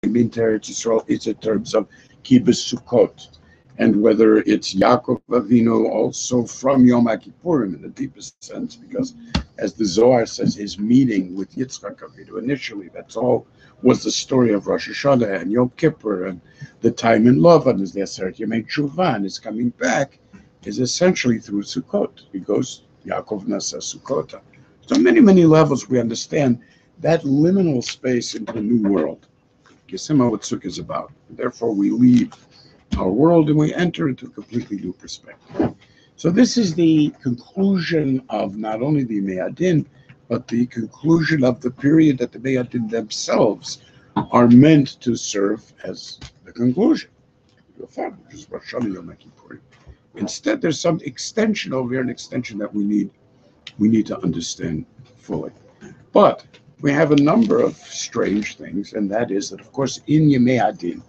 into Eretz Yisrael is in terms of Kibbutz Sukkot, and whether it's Yaakov Avinu also from Yom Kippurim in the deepest sense, because as the Zohar says, his meeting with Yitzchak Avinu initially, that's all was the story of Rosh Hashanah and Yom Kippur, and the time in Lavan is the Aseret Yemei Tshuva, and his coming back is essentially through Sukkot. He goes, Yaakov Nasa Sukkota. So many levels we understand that liminal space into a new world. Gesema what Sukkah is about. Therefore we leave our world and we enter into a completely new perspective. So this is the conclusion of not only the Me'adin, but the conclusion of the period that the Me'adin themselves are meant to serve as the conclusion. Which is Rosh Hashanah Yom Kippurim. Instead, there's some extension over here, an extension that we need to understand fully. But we have a number of strange things, and that is that, of course, in Yemei Adin,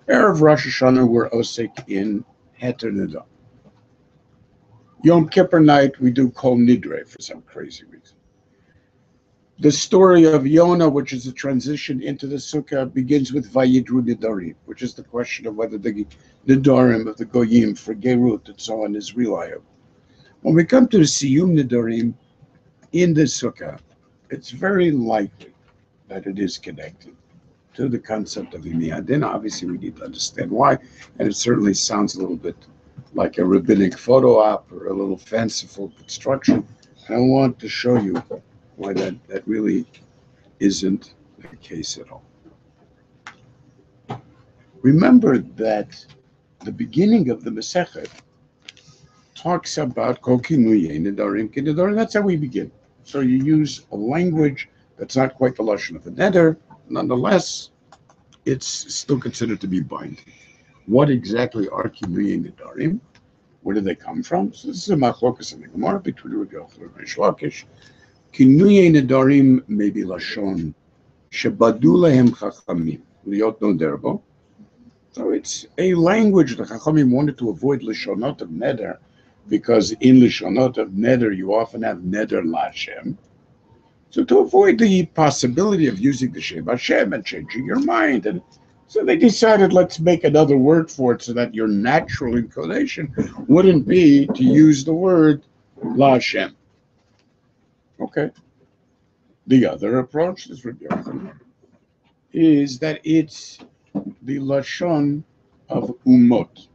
Erev Rosh Hashanah, we're osek in Heter Nida. Yom Kippur night, we do Kol Nidre for some crazy reason. The story of Yonah, which is a transition into the Sukkah, begins with Vayidru Nidarim, which is the question of whether the Nidarim of the Goyim for Gerut and so on is reliable. When we come to the Siyum Nidarim in the Sukkah, it's very likely that it is connected to the concept of Yemei Adin. Obviously, we need to understand why, and it certainly sounds a little bit like a rabbinic photo op or a little fanciful construction. And I want to show you why that really isn't the case at all. Remember that the beginning of the Masechet talks about Kol Kinuyei Nedarim Kinedarim. That's how we begin. So you use a language that's not quite the lashon of the neder. Nonetheless, it's still considered to be binding. What exactly are Kinuyei Nedarim? Where do they come from? So this is a machlokas in the Gemara between Rabbi Yochanan and Reish Lakish. Kinuyei Nedarim may be lashon shebadu lehem chachamim liot noderbo. So it's a language the chachamim wanted to avoid lashonot of neder, because in lashonot of neder you often have neder lashem. So to avoid the possibility of using the Shem Hashem and changing your mind, and so they decided, let's make another word for it so that your natural inclination wouldn't be to use the word La Hashem. Okay. The other approach is that it's the Lashon of Umot.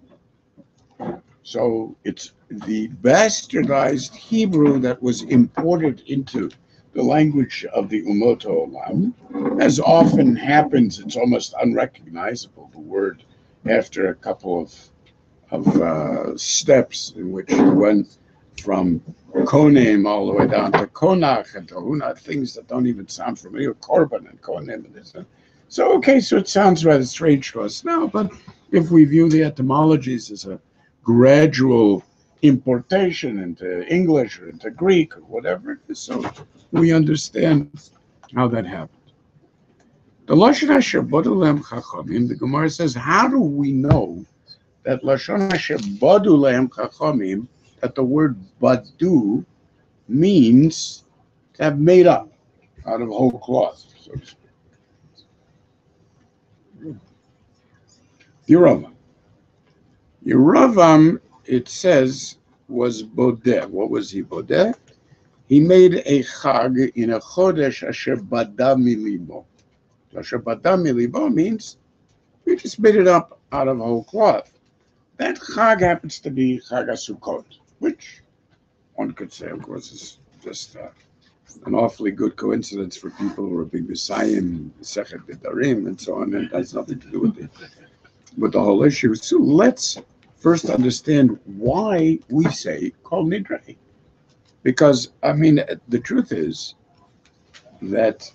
So it's the bastardized Hebrew that was imported into the language of the Umot Olam. As often happens, it's almost unrecognizable, the word, after a couple of steps in which it went from Konem all the way down to Konach and to Huna, things that don't even sound familiar, Korban and Konem and this. So, okay, so it sounds rather strange to us now, but if we view the etymologies as a gradual importation into English or into Greek or whatever it is, so we understand how that happened. The Lashon Asher Badu Lehem Chachamim, the Gemara says, how do we know that Lashon Asher Badu Lehem Chachamim, that the word Badu means to have made up out of whole cloth, so to speak? Yeravam, it says, was Bodeh. What was he, Bodeh? He made a chag in a chodesh asher bada milibo. Asher bada milibo means we just made it up out of whole cloth. That chag happens to be Chag HaSukkot, which one could say, of course, is just an awfully good coincidence for people who are big Messiahim, Sechet B'darim, and so on. And it has nothing to do with the whole issue. So let's first understand why we say Kol Nidre. Because, I mean, the truth is that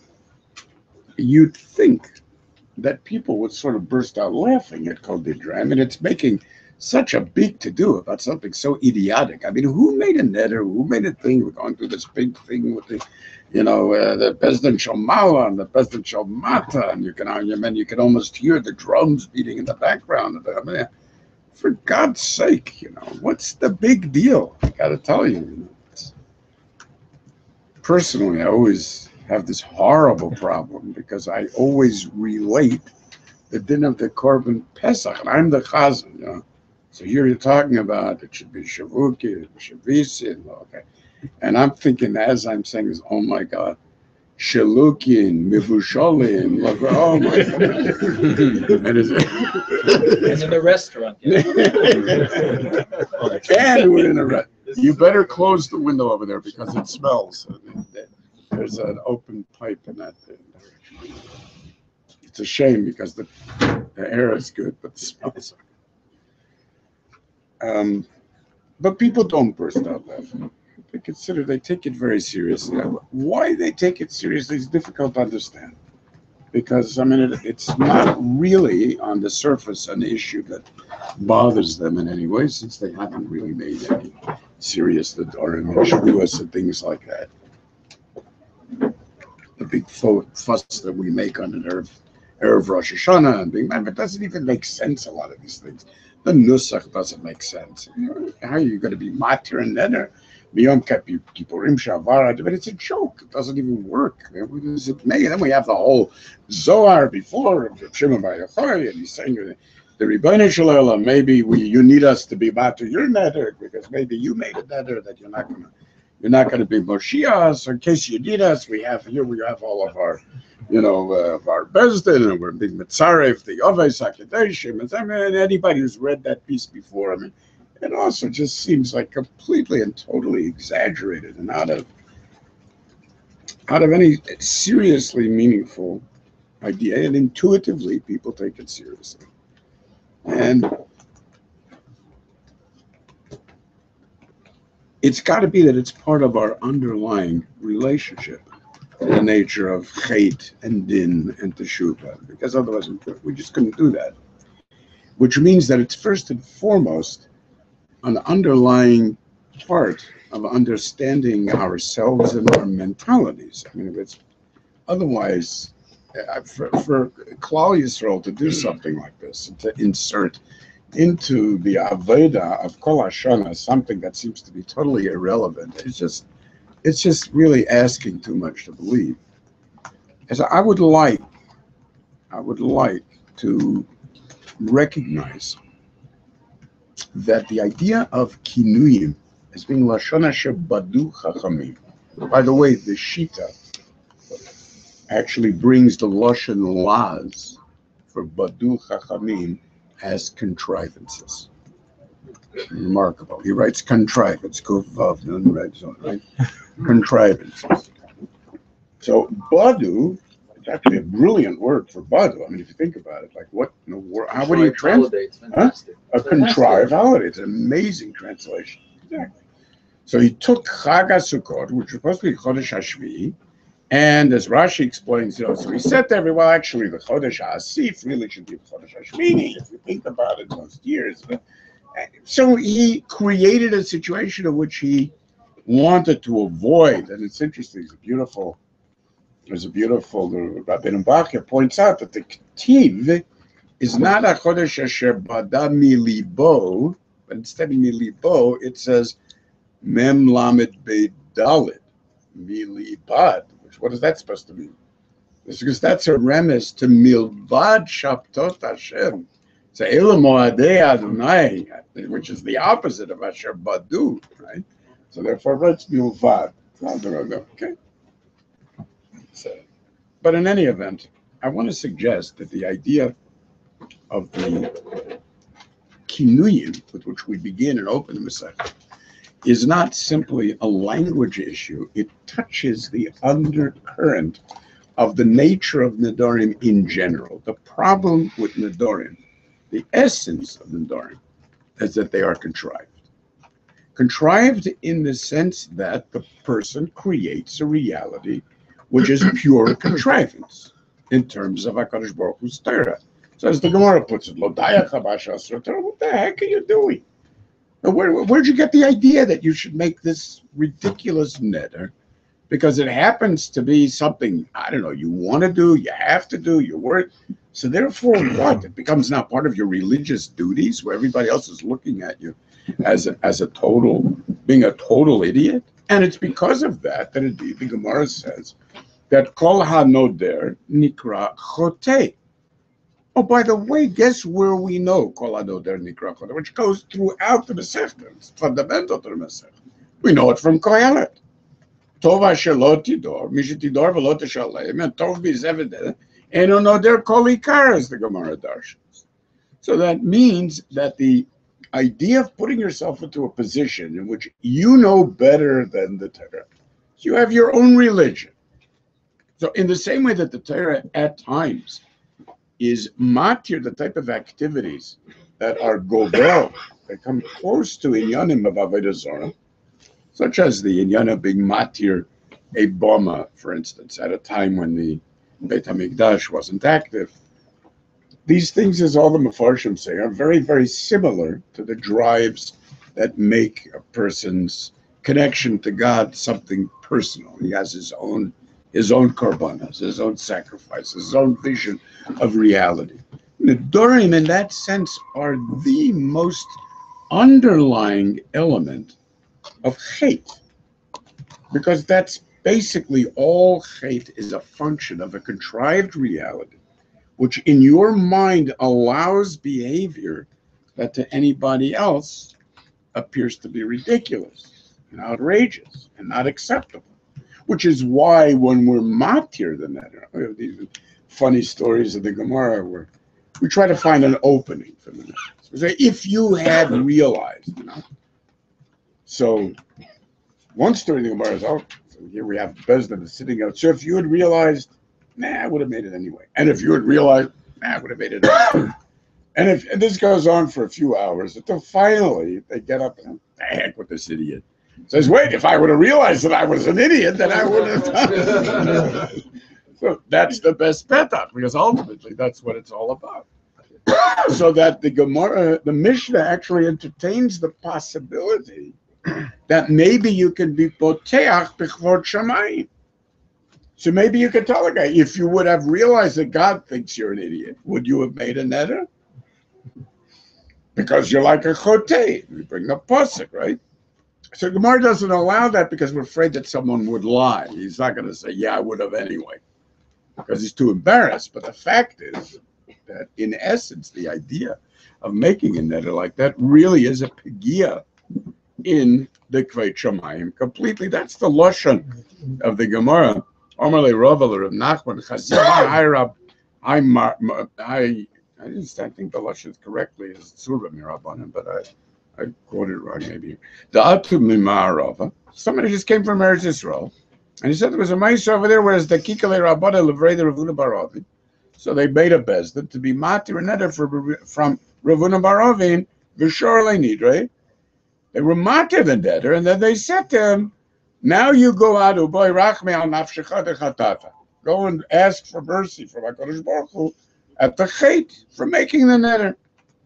you'd think that people would sort of burst out laughing at Kol Nidre. I mean, it's making such a big to-do about something so idiotic. I mean, who made a neder? Who made a thing? We're going through this big thing with the, the President Shalmala and the President Shalmata, and you can almost hear the drums beating in the background. I mean, for God's sake, what's the big deal? I got to tell you. Personally, I always have this horrible problem because I always relate the din of the Korban Pesach, and I'm the Chazan, you know. So here you're talking about it should be Shavuki, Shavisin, okay. And I'm thinking as I'm saying this, oh my God, Shalukin, Mivusholin, oh my God. And in the restaurant. Yeah. And within a restaurant. You better close the window over there because it smells. There's an open pipe in that thing. It's a shame because the air is good, but the smell is. But people don't burst out laughing. They take it very seriously. Why they take it seriously is difficult to understand. Because, I mean, it's not really on the surface an issue that bothers them in any way, since they haven't really made any serious Nedarim and Shavuos and things like that. The big fuss that we make on an Erev Rosh Hosha'ana and being, it doesn't even make sense, a lot of these things. The Nusach doesn't make sense. You know, how are you going to be Matir and Neder? Beyond Kippurim Shavar, but it's a joke. It doesn't even work. What does it make? And then we have the whole Zohar before of Shimon Bar Yochai, and he's saying the Rebbeinu Shalom, maybe you need us to be Matir your Neder because maybe you made a Neder that you're not gonna be Moshiach. So in case you need us, we have all of our, of our Bezdin, and we're being Mitzaref, the Ovei Sakadeshim, and anybody who's read that piece before, I mean, it also just seems like completely and totally exaggerated and out of any seriously meaningful idea. And intuitively, people take it seriously. And it's got to be that it's part of our underlying relationship, the nature of chait and din and teshuvah, because otherwise we just couldn't do that. Which means that it's first and foremost an underlying part of understanding ourselves and our mentalities. I mean, if it's otherwise, for Klal Yisrael to do something like this, and to insert into the Aveda of Kol Hosha'ana something that seems to be totally irrelevant, it's just really asking too much to believe. As I would like to recognize that the idea of kinuyim as being lashon asher badu chachamim. By the way, the Shita actually brings the lashon laz for badu chachamim as contrivances. Remarkable. He writes contrivance, kuvav nun red zone, right? Contrivances. So badu. Actually a brilliant word for badu. I mean, if you think about it, like what in the world? How would you translate? A contrived holiday. It's an amazing translation. Exactly. So he took Chag HaSukkot, which was supposed to be Chodesh HaShvi, and as Rashi explains, so he said to everyone, well, actually, the Chodesh HaAsif really should be Chodesh HaShmini, if you think about it, most years. So he created a situation in which he wanted to avoid, and it's interesting, There's a beautiful, Rabbeinu Bachya points out that the Ketiv is not a Chodesh Asher Bada Milibo, but instead of Milibo, it says Mem Lamed Beid Dalet Milibad. What is that supposed to mean? It's because that's a remiss to Milbad Shabtot Hashem. So Elam Moadei Adonai, which is the opposite of Asher Badu, right? So therefore, it's Milvad. Okay. But in any event, I want to suggest that the idea of the kinuyim with which we begin and open the Masechah is not simply a language issue. It touches the undercurrent of the nature of Nedarim in general. The problem with Nedarim, the essence of Nedarim, is that they are contrived. Contrived in the sense that the person creates a reality which is pure contrivance in terms of HaKadosh Baruch Hu's Torah. So as the Gemara puts it, what the heck are you doing? Where'd you get the idea that you should make this ridiculous neder? Because it happens to be something, I don't know, you want to do, you have to do, you work. So therefore, what? It becomes now part of your religious duties where everybody else is looking at you as a total, being a total idiot. And it's because of that indeed the Gemara says that kol hanoder nikra chote. Oh, by the way, guess where we know kol hanoder nikra chote, which goes throughout the Masechta. It's fundamental to the Masechta. We know it from Kohelet. Tov asher lo tidor, mishetidor v'lo teshalem, and tov b'zevedet, and onoder kol ikar, as the Gemara darshans. So that means that the idea of putting yourself into a position in which you know better than the Torah, you have your own religion. So in the same way that the Torah at times is matir, the type of activities that are govel, that come close to inyanim of Avodah Zarah, such as the inyan of being matir a boma, for instance, at a time when the Beit HaMikdash wasn't active. These things, as all the Mefarshim say, are very, very similar to the drives that make a person's connection to God something personal. He has his own korbanos, his own sacrifices, his own vision of reality. The Dorim, in that sense, are the most underlying element of hate, because that's basically all hate is a function of a contrived reality, which in your mind allows behavior that to anybody else appears to be ridiculous and outrageous and not acceptable. Which is why when we're matir the neder, we have these funny stories of the Gemara where we try to find an opening for the neder. So we say, if you had realized, So one story of the Gemara is out. So here we have Bezdin sitting out. So if you had realized, I would have made it anyway. And if you had realized, I would have made it anyway. And this goes on for a few hours until finally they get up and the heck with this idiot. Says, wait, if I would have realized that I was an idiot, then I would have done it. So that's the best petah, because ultimately that's what it's all about. So that the Gemara, the Mishnah actually entertains the possibility that maybe you can be poteach b'chvod shamayim. So maybe you could tell a guy, if you would have realized that God thinks you're an idiot, would you have made a neder? Because you're like a chotei. We bring the pasuk, right? So Gemara doesn't allow that because we're afraid that someone would lie. He's not going to say, I would have anyway, because he's too embarrassed. But the fact is that, in essence, the idea of making a neder like that really is a pegia in the Kveit Shamayim completely. That's the Lashon of the Gemara. Amalei Rabba Rav Nachman Chazir I think the Lashon correctly is Tzura Mirabanim, but I quoted it wrong maybe. The Atum Mimarava. Somebody just came from Eretz Yisrael, and he said there was a mice over there, whereas the Kikale Rabbana Levrei the Ravuna Baravin. So they made a bezdin to be matir and neder from Ravuna Baravin v'shor le'nidrei. They were matir the neder, and then they said to him, now you go out, uboy rachme al nafshecha dechatata. Go and ask for mercy from HaKadosh Baruch Hu at the chait for making the neder.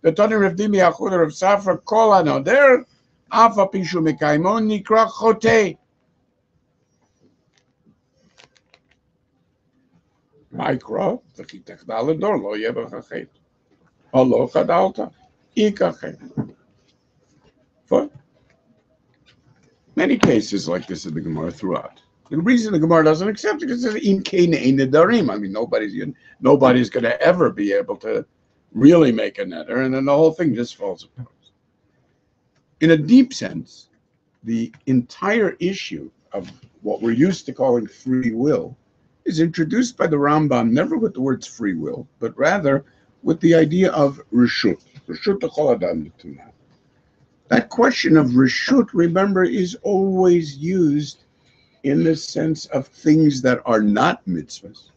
The Tony Rav Dimi Achuda Rav Safra Kol HaNoder Afa Pishu Mekaimon Nikra Chotei. Mikra V'chitech Dalador Lo Yevach HaChet Alo Chadalta Ikachet. For many cases like this in the Gemara throughout. The reason the Gemara doesn't accept it is because in Kane Ein Nedarim. I mean, nobody's going to ever be able to really make a neder, and then the whole thing just falls apart. In a deep sense, the entire issue of what we're used to calling free will is introduced by the Rambam, never with the words free will, but rather with the idea of reshut. Reshut l'chol adam l'tumah. That question of reshut, remember, is always used in the sense of things that are not mitzvahs,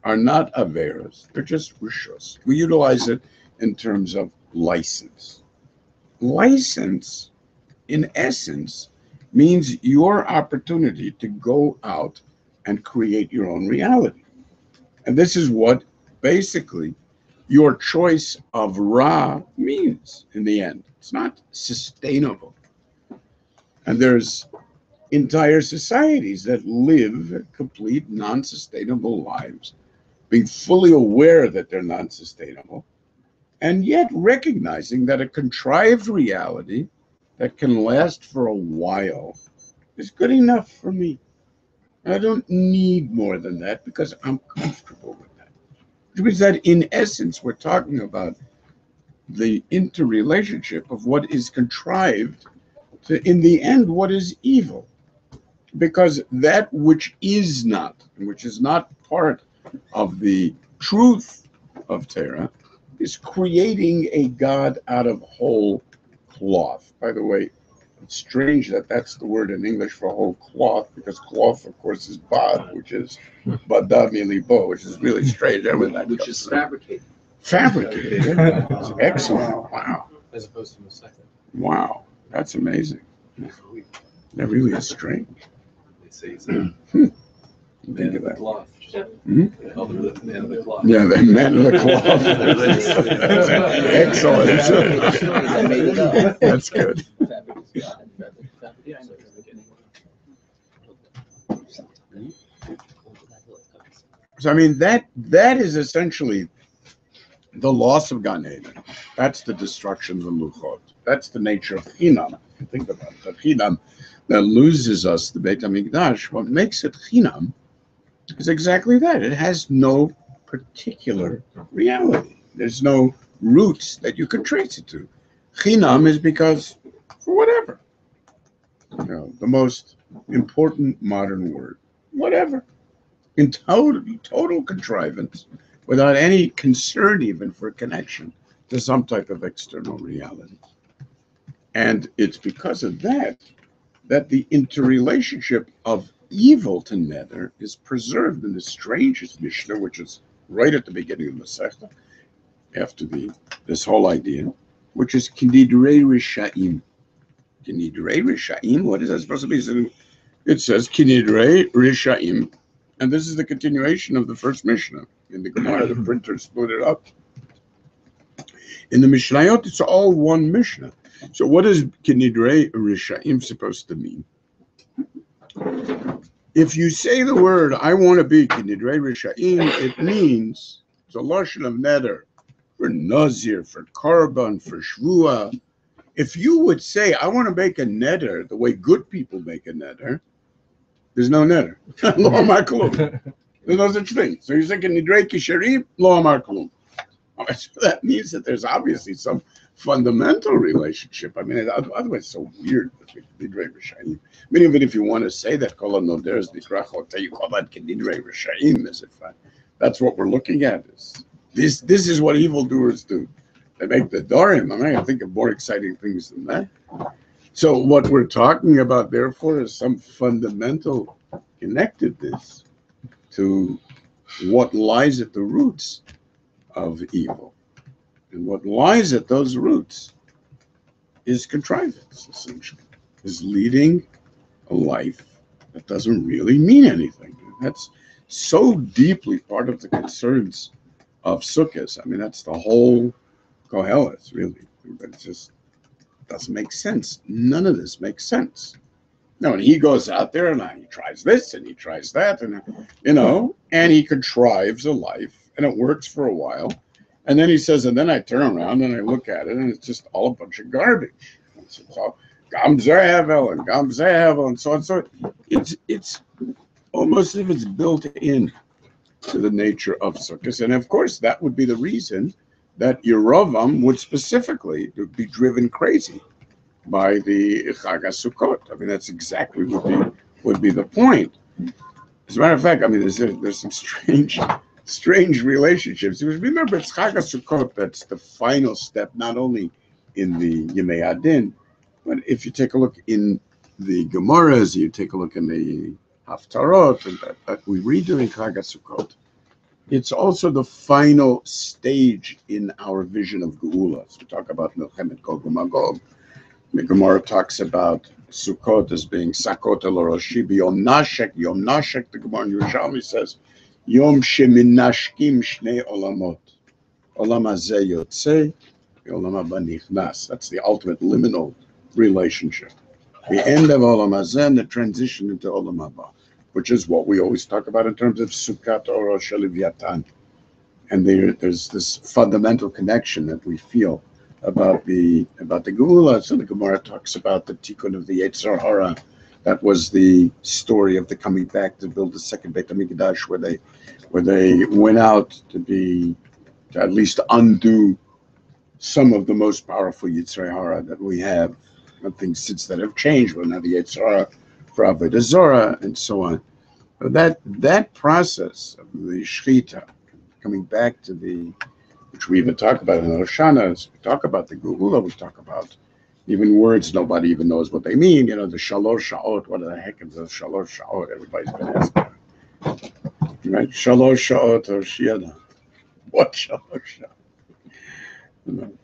are not averos, they're just rishos. We utilize it in terms of license. License, in essence, means your opportunity to go out and create your own reality. And this is what basically your choice of Ra means in the end. It's not sustainable. And there's entire societies that live complete non-sustainable lives, being fully aware that they're non-sustainable, and yet recognizing that a contrived reality that can last for a while is good enough for me. I don't need more than that because I'm comfortable with that. Which means that in essence, we're talking about the interrelationship of what is contrived to, in the end, what is evil. Because that which is not, and which is not part of the truth of Torah, is creating a God out of whole cloth. By the way, it's strange that that's the word in English for whole cloth, because cloth, of course, is bad, which is badav milibo, which is really strange. Which is fabricated. Fabricated. It's excellent. Wow. As opposed to the second. Wow. That's amazing. That really is strange. They say it's Think man of of the that. cloth. Hmm? They call them the man of the cloth. Yeah, the man of the cloth. Excellent. That's good. So I mean that is essentially the loss of Gan Eden. That's the destruction of the Luchot. That's the nature of Chinam. Think about it. The Chinam that loses us, the Beit HaMikdash, what makes it Chinam is exactly that. It has no particular reality. There's no roots that you can trace it to. Chinam is because, for whatever. You know, the most important modern word. Whatever. In total contrivance, without any concern even for connection to some type of external reality. And it's because of that that the interrelationship of evil to nether is preserved in the strangest Mishnah, which is right at the beginning of the Masechta, after this whole idea, which is Kinidrei Rishaim. Kinidrei Rishaim, what is that supposed to be? It says Kinidrei Rishaim, and this is the continuation of the first Mishnah. In the Gemara, the printer split it up. In the Mishnayot, it's all one Mishnah. So what is Kinidrei Rishaim supposed to mean? If you say the word, I want to be Kinidrei Rishaim, it means it's a lashon of nether for Nazir, for Korban, for Shvua. If you would say, I want to make a nether the way good people make a nether, there's no nether. Lo amar klum. There's no such thing. So you're saying Nidrei Kisharim, Lo amar klum. So that means that there's obviously some fundamental relationship. I mean, otherwise it's so weird. Nidrei Rishaim. Meaning that if you want to say that Kol HaNoder is Nikrach Chotei, you call that Nidrei Rishaim, as if that's what we're looking at. This is what evildoers do. They make the Dorim. I mean, I think of more exciting things than that. So what we're talking about, therefore, is some fundamental connectedness to what lies at the roots of evil. And what lies at those roots is contrivance, essentially, is leading a life that doesn't really mean anything. That's so deeply part of the concerns of Sukkot. I mean, that's the whole Koheles, really. But it just doesn't make sense. None of this makes sense. No, and he goes out there and he tries this and he tries that, and and he contrives a life, and it works for a while. And then he says, and then I turn around and I look at it, and it's just all a bunch of garbage. It's all Gam Zehevel and Gam Zehevel and so on. So it's almost as if it's built in to the nature of Sukkot. And of course, that would be the reason that Yerovam would specifically be driven crazy by the Chag HaSukkot. I mean, that's exactly would be the point. As a matter of fact, I mean, there's some strange relationships. Because remember, it's Chag HaSukkot that's the final step, not only in the Yemei Adin, but if you take a look in the Gemaras, you take a look in the Haftarot, and that we read during Chag HaSukkot, it's also the final stage in our vision of Geula. So we talk about Milchemet Gog uMagog. The Gemara talks about Sukkot as being Sakot El Roshi Yom Nashek. Yom Nashek, the Gemara in Yerushalmi says, Yom Sheminashkim Shnei Olamot. Olam Hazeh Yotzei, Olam Haba Nichnas. That's the ultimate liminal relationship. The end of Olam Hazeh and the transition into Olam Haba, which is what we always talk about in terms of Sukkot or Shelivyatan. And there's this fundamental connection that we feel about the Geula. So the Gemara talks about the tikkun of the Yetzer Hara That was the story of the coming back to build the second Beit HaMikdash, where they went out to at least undo some of the most powerful Yitzhak Hara that we have. Things since that have changed. We're now the Yitzhak Hara for Avodah Zorah and so on. But that process of the Shechita, coming back to which we even talk about in Hosha'ana, we talk about the Geula, we talk about even words nobody even knows what they mean. You know, the Shalosh Sha'ot, what the heck is the Shalosh Sha'ot? Everybody's been asking. Right? Shalosh Sha'ot Hosha'ana. What Shalosh Sha'ot?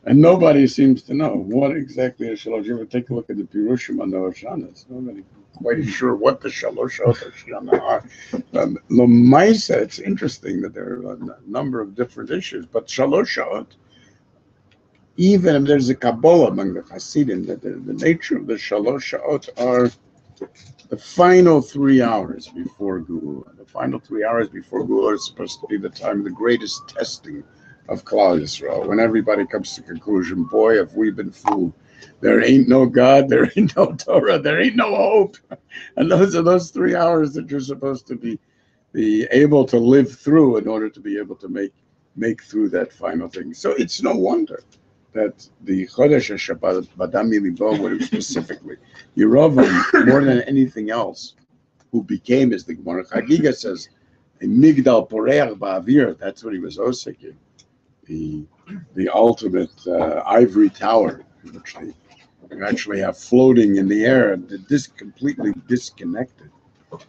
And nobody seems to know what exactly a Shalosh. You ever take a look at the Pirushim on the Hosha'ana? Nobody quite sure what the Shalosh Sha'ot Hosha'ana are. L'maisa, it's interesting that there are a number of different issues, but Shalosh Sha'ot, even if there's a Kabbalah among the Hasidim, that the nature of the Shalosh Sha'ot are the final 3 hours before Geula. The final 3 hours before Geula is supposed to be the time of the greatest testing of Klal Yisrael, when everybody comes to the conclusion, boy, have we been fooled. There ain't no God, there ain't no Torah, there ain't no hope. And those are those 3 hours that you're supposed to be able to live through in order to be able to make through that final thing. So it's no wonder that the Chodesh HaShabbat Badami Libo, what it specifically, Yerovam, more than anything else, who became, as the Gemara Chagiga says, a Migdal Poreach Ba'avir, that's what he was osek, the ultimate ivory tower, which they actually have floating in the air, completely disconnected.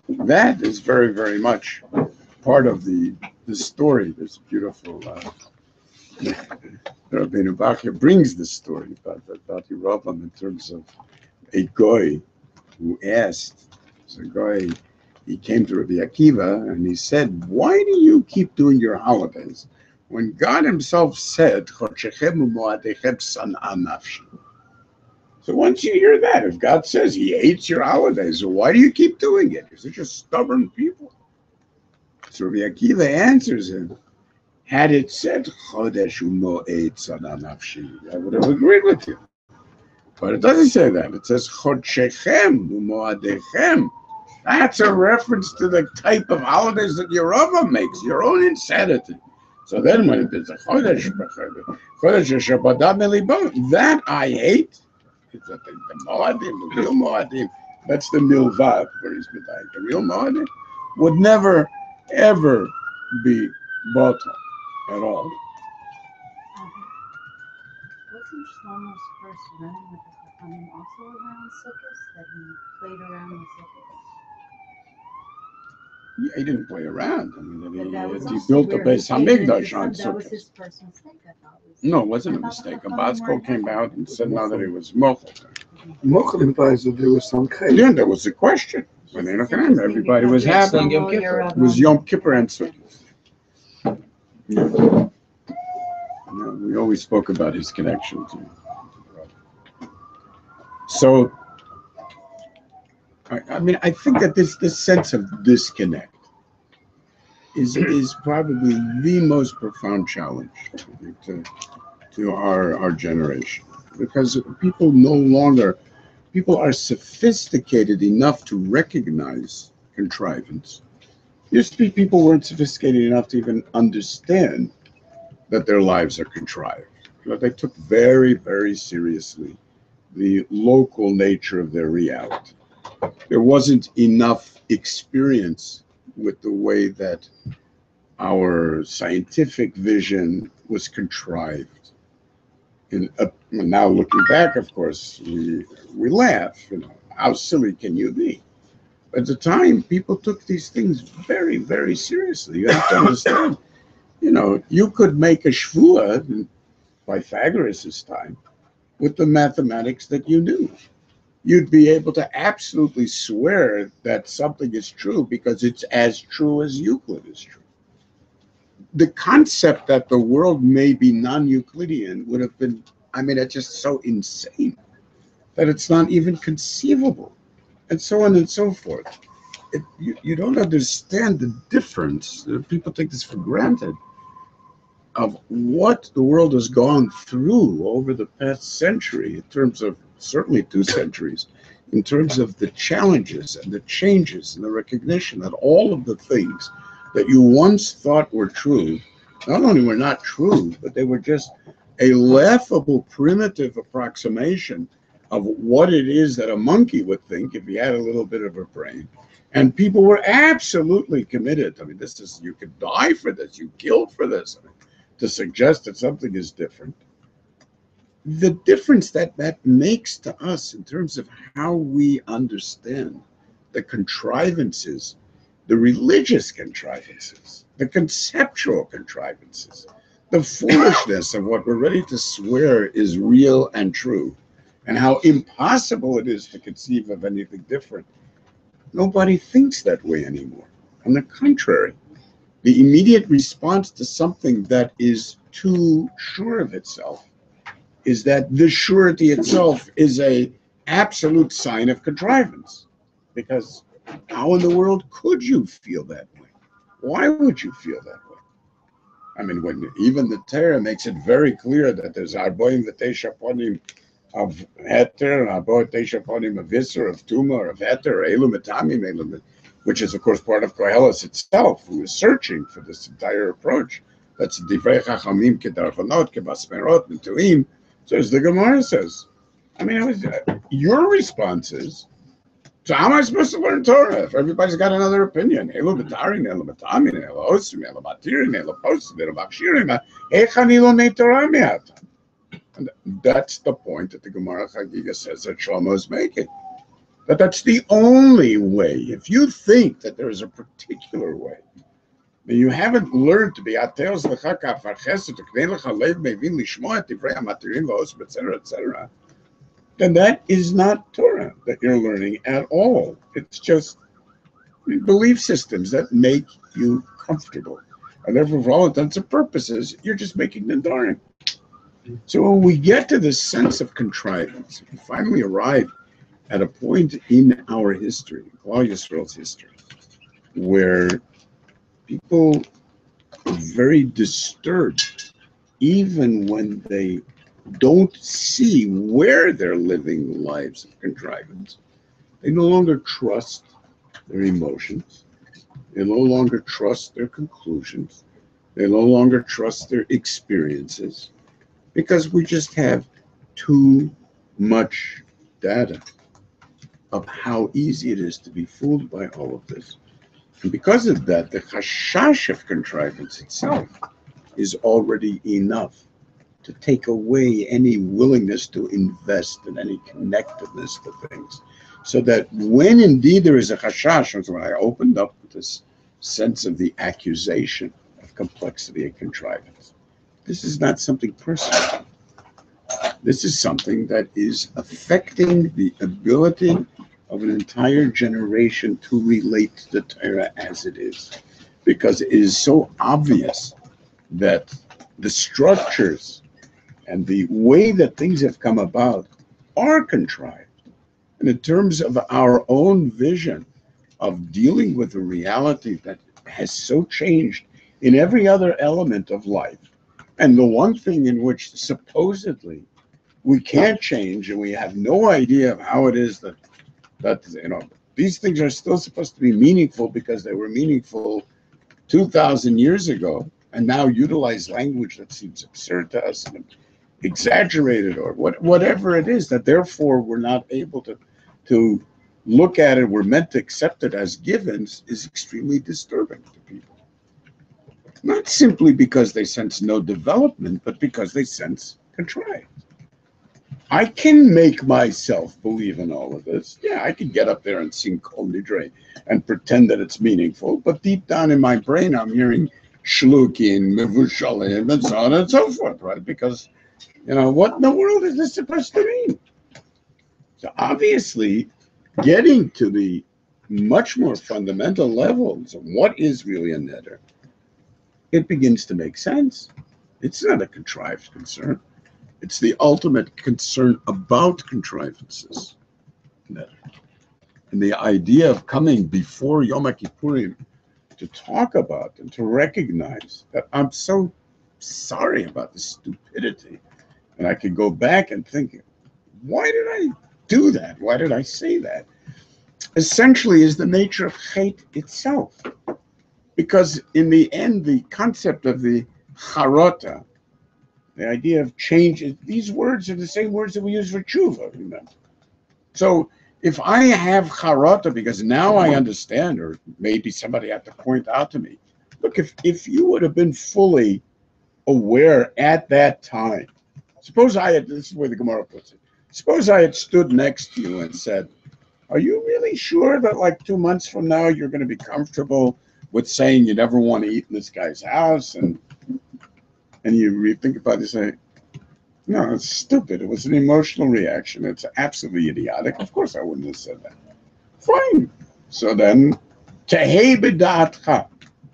That is very, very much part of the story. This beautiful Rabbeinu Bachya brings this story about Yerovam in terms of a goy who asked. So a goy, he came to Rabbi Akiva and he said, "Why do you keep doing your holidays when God Himself said, 'Chodshechem u'moadechem san'a nafshi'?" So once you hear that, if God says He hates your holidays, so why do you keep doing it? You're such a stubborn people. So Rabbi Akiva answers him, had it said Chodesh u'moed san'a nafshi, I would have agreed with you. But it doesn't say that. It says Chodshechem u'moadechem. That's a reference to the type of holidays that Yerovam makes, your own insanity. So then when it is a Chodesh HaShabbat Melibo, that I hate. It's the Moadim, the real Moadim. That's the Milvav, where he's medayik. The real Moadim would never, ever be bottom at all. Wasn't Shlomo's first run with the Chachamim also around Sukkot, that he played around with Sukkot? Yeah, he didn't play around. I mean, he also built the where Beis he came into Hamikdash on That was Sukkot. his first mistake, I thought. No, it wasn't a mistake. Abazko came out and said now that he was mochel. Mochel implies that there was some case. Yeah, there was a question. When they looked at him, everybody was happy. Like Yom Kippur. It was Yom Kippur and Sukkot. Yeah. We always spoke about his connection to Rabba. So, I mean, I think that this sense of disconnect is probably the most profound challenge to our generation, because people are sophisticated enough to recognize contrivance. Used to be people weren't sophisticated enough to even understand that their lives are contrived. They took very, very seriously the local nature of their reality. There wasn't enough experience with the way that our scientific vision was contrived. And now looking back, of course, we laugh. How silly can you be? At the time, people took these things very, very seriously. You have to understand. You could make a shvua in Pythagoras' time with the mathematics that you knew. You'd be able to absolutely swear that something is true because it's as true as Euclid is true. The concept that the world may be non-Euclidean would have been, it's just so insane that it's not even conceivable, and so on and so forth. You don't understand the difference. People take this for granted of what the world has gone through over the past century in terms of certainly 2 centuries, in terms of the challenges and the changes and the recognition that all of the things that you once thought were true, not only were not true, but they were just a laughable, primitive approximation of what it is that a monkey would think if he had a little bit of a brain. And people were absolutely committed. I mean, this is, you could die for this, you killed for this. I mean, to suggest that something is different. The difference that makes to us in terms of how we understand the contrivances, the religious contrivances, the conceptual contrivances, the foolishness of what we're ready to swear is real and true, and how impossible it is to conceive of anything different. Nobody thinks that way anymore. On the contrary, the immediate response to something that is too sure of itself is that the surety itself is a absolute sign of contrivance. Because how in the world could you feel that way? Why would you feel that way? I mean, when even the Torah makes it very clear that there's arboim v'teisha ponim of heter and arboim v'teisha ponim of visser, of tuma, or of heter, or elu metamim, which is of course part of Koheles itself, who is searching for this entire approach. That's divrei chachamim kedarchonot kebasmerot metuim. So as the Gemara says, I mean, your response is, so how am I supposed to learn Torah if everybody's got another opinion? Elu b'tarin, elu b'tamin, elu osim, elu b'tirin, elu posim, elu b'kshirim, ech ani lomei Torah me'atam. And that's the point that the Gemara Chagiga says that Shlomo is making. That that's the only way. If you think that there is a particular way, that you haven't learned to be ateos l'chaka farcheset uknei lecha lev mevin lishmoa et divrei hamatirim v'osim, etc., etc., then that is not Torah that you're learning at all. It's just belief systems that make you comfortable. And therefore, for all intents and purposes, you're just making the darn. So when we get to this sense of contrivance, we finally arrive at a point in our history, Klal Yisrael's history, where people are very disturbed, even when they don't see where they're living lives of contrivance. They no longer trust their emotions. They no longer trust their conclusions. They no longer trust their experiences, because we just have too much data of how easy it is to be fooled by all of this. And because of that, the chashash of contrivance itself is already enough to take away any willingness to invest in any connectedness to things. So that when indeed there is a chashash, and so when I opened up with this sense of the accusation of complexity and contrivance, this is not something personal. This is something that is affecting the ability of an entire generation to relate to the Torah as it is. Because it is so obvious that the structures and the way that things have come about are contrived. And in terms of our own vision of dealing with a reality that has so changed in every other element of life, and the one thing in which supposedly we can't change, and we have no idea of how it is that these things are still supposed to be meaningful because they were meaningful 2,000 years ago, and now utilize language that seems absurd to us and exaggerated, or whatever it is, that therefore we're not able to look at it, we're meant to accept it as givens, is extremely disturbing to people. Not simply because they sense no development, but because they sense contrived. I can make myself believe in all of this. Yeah, I can get up there and sing Kol Nidre and pretend that it's meaningful, but deep down in my brain, I'm hearing shlukin, mevushalim, and so on and so forth, right? Because, what in the world is this supposed to mean? So obviously, getting to the much more fundamental levels of what is really a neder, it begins to make sense. It's not a contrived concern. It's the ultimate concern about contrivances. And the idea of coming before Yom Kippurim to talk about and to recognize that I'm so sorry about this stupidity. And I could go back and think, why did I do that? Why did I say that? Essentially is the nature of hate itself. Because in the end, the concept of the charota, the idea of change, these words are the same words that we use for tshuva, remember? So if I have charota, because now I understand, or maybe somebody had to point out to me, look, if you would have been fully aware at that time, suppose I had, this is where the Gemara puts it, suppose I had stood next to you and said, are you really sure that like 2 months from now you're going to be comfortable with saying you never want to eat in this guy's house? And you think about it and say, no, it's stupid. It was an emotional reaction. It's absolutely idiotic. Of course I wouldn't have said that. Fine. So then, tehei b'da'atcha.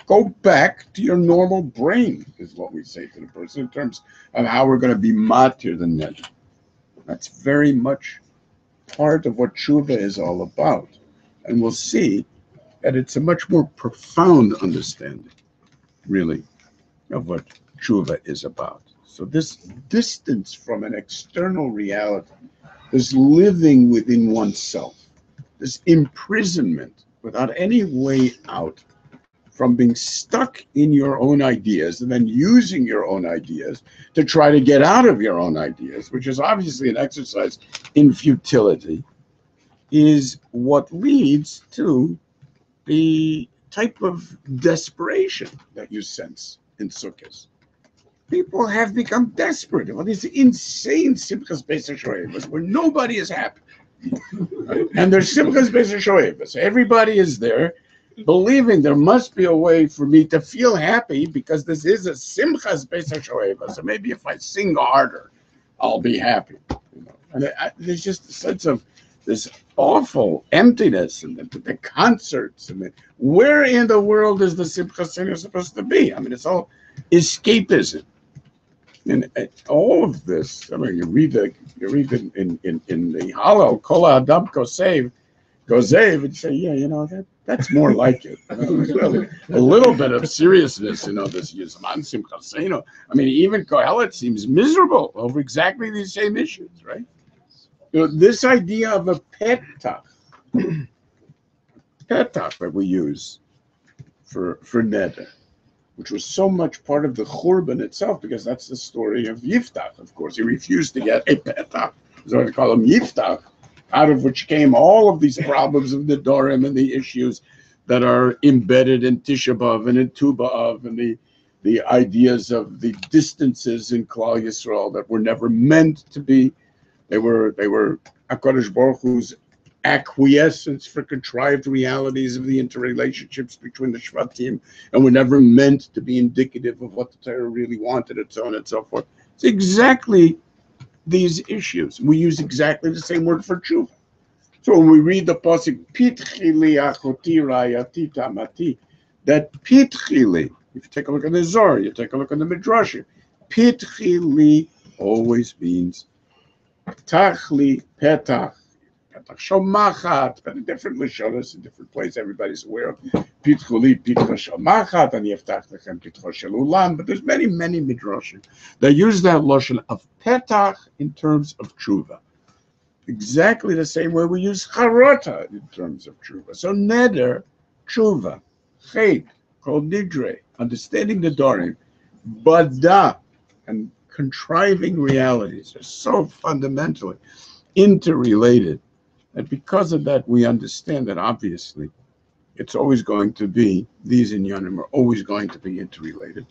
Go back to your normal brain, is what we say to the person in terms of how we're going to be matir the net. That's very much part of what tshuva is all about. And we'll see that it's a much more profound understanding, really, of what tshuva is about. So this distance from an external reality, this living within oneself, this imprisonment without any way out, from being stuck in your own ideas and then using your own ideas to try to get out of your own ideas, which is obviously an exercise in futility, is what leads to the type of desperation that you sense in Sukkot. People have become desperate. Well, these insane Simchas Beis HaShoevos where nobody is happy. And there's Simchas Beis HaShoevos. Everybody is there believing there must be a way for me to feel happy because this is a Simchas Beis HaShoevos. So maybe if I sing harder, I'll be happy. And there's just a sense of this awful emptiness and the concerts. And where in the world is the Simchas Center supposed to be? I mean, it's all escapism. And all of this, I mean, you read in the Hallel, Kol Adam Kosev, and say, yeah, that's more like it. Really, a little bit of seriousness, this Yizman Simchasenu. I mean, even Kohelet seems miserable over exactly these same issues, right? This idea of a petach that we use for neder, which was so much part of the Churban itself, because that's the story of Yiftach, of course. He refused to get a petach, so they call him Yiftach, out of which came all of these problems of the Dorim and the issues that are embedded in Tisha B'Av and in Tu B'Av and the ideas of the distances in Klal Yisrael that were never meant to be. They were HaKadosh Baruch Hu's acquiescence for contrived realities of the interrelationships between the Shvatim, and were never meant to be indicative of what the Torah really wanted, and so on and so forth. It's exactly these issues. We use exactly the same word for tshuva. So when we read the pasuk, Pitchi li achoti rayati tamati, that Pitchi li, if you take a look at the Zohar, you take a look at the Midrashim, Pitchi li always means Tachli petach. Shomachat, but in different lashonos, in different places, everybody's aware of Pitchuli, Pitcha Shomachat, and Yeftach Lechem Pitcha Shelulam. But there's many midrashim that use that lashon of petach in terms of tshuva, exactly the same way we use charota in terms of tshuva. So neder, tshuva, chet, kol nidre, understanding the Dorim, bada, and contriving realities are so fundamentally interrelated. And because of that, we understand that obviously it's always going to be, these inyanim are always going to be interrelated.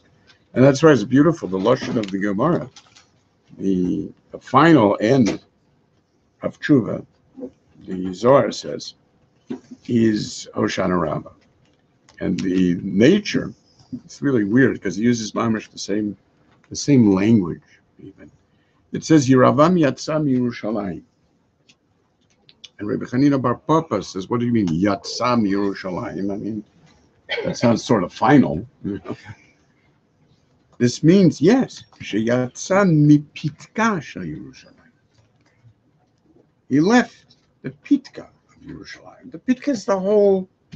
And that's why it's beautiful, the lashon of the Gemara, the final end of tshuva, the Zohar says, is Hosha'ana Rabba. And the nature, it's really weird because he uses mamish the same language even. It says, Yiravam Yatzam Yerushalayim. And Rabbi Chanina Bar Papa says, what do you mean, Yatzam Yerushalayim? I mean, that sounds sort of final. This means, yes, Sheyatzam Mipitka Yerushalayim. He left the Pitka of Yerushalayim. The Pitka is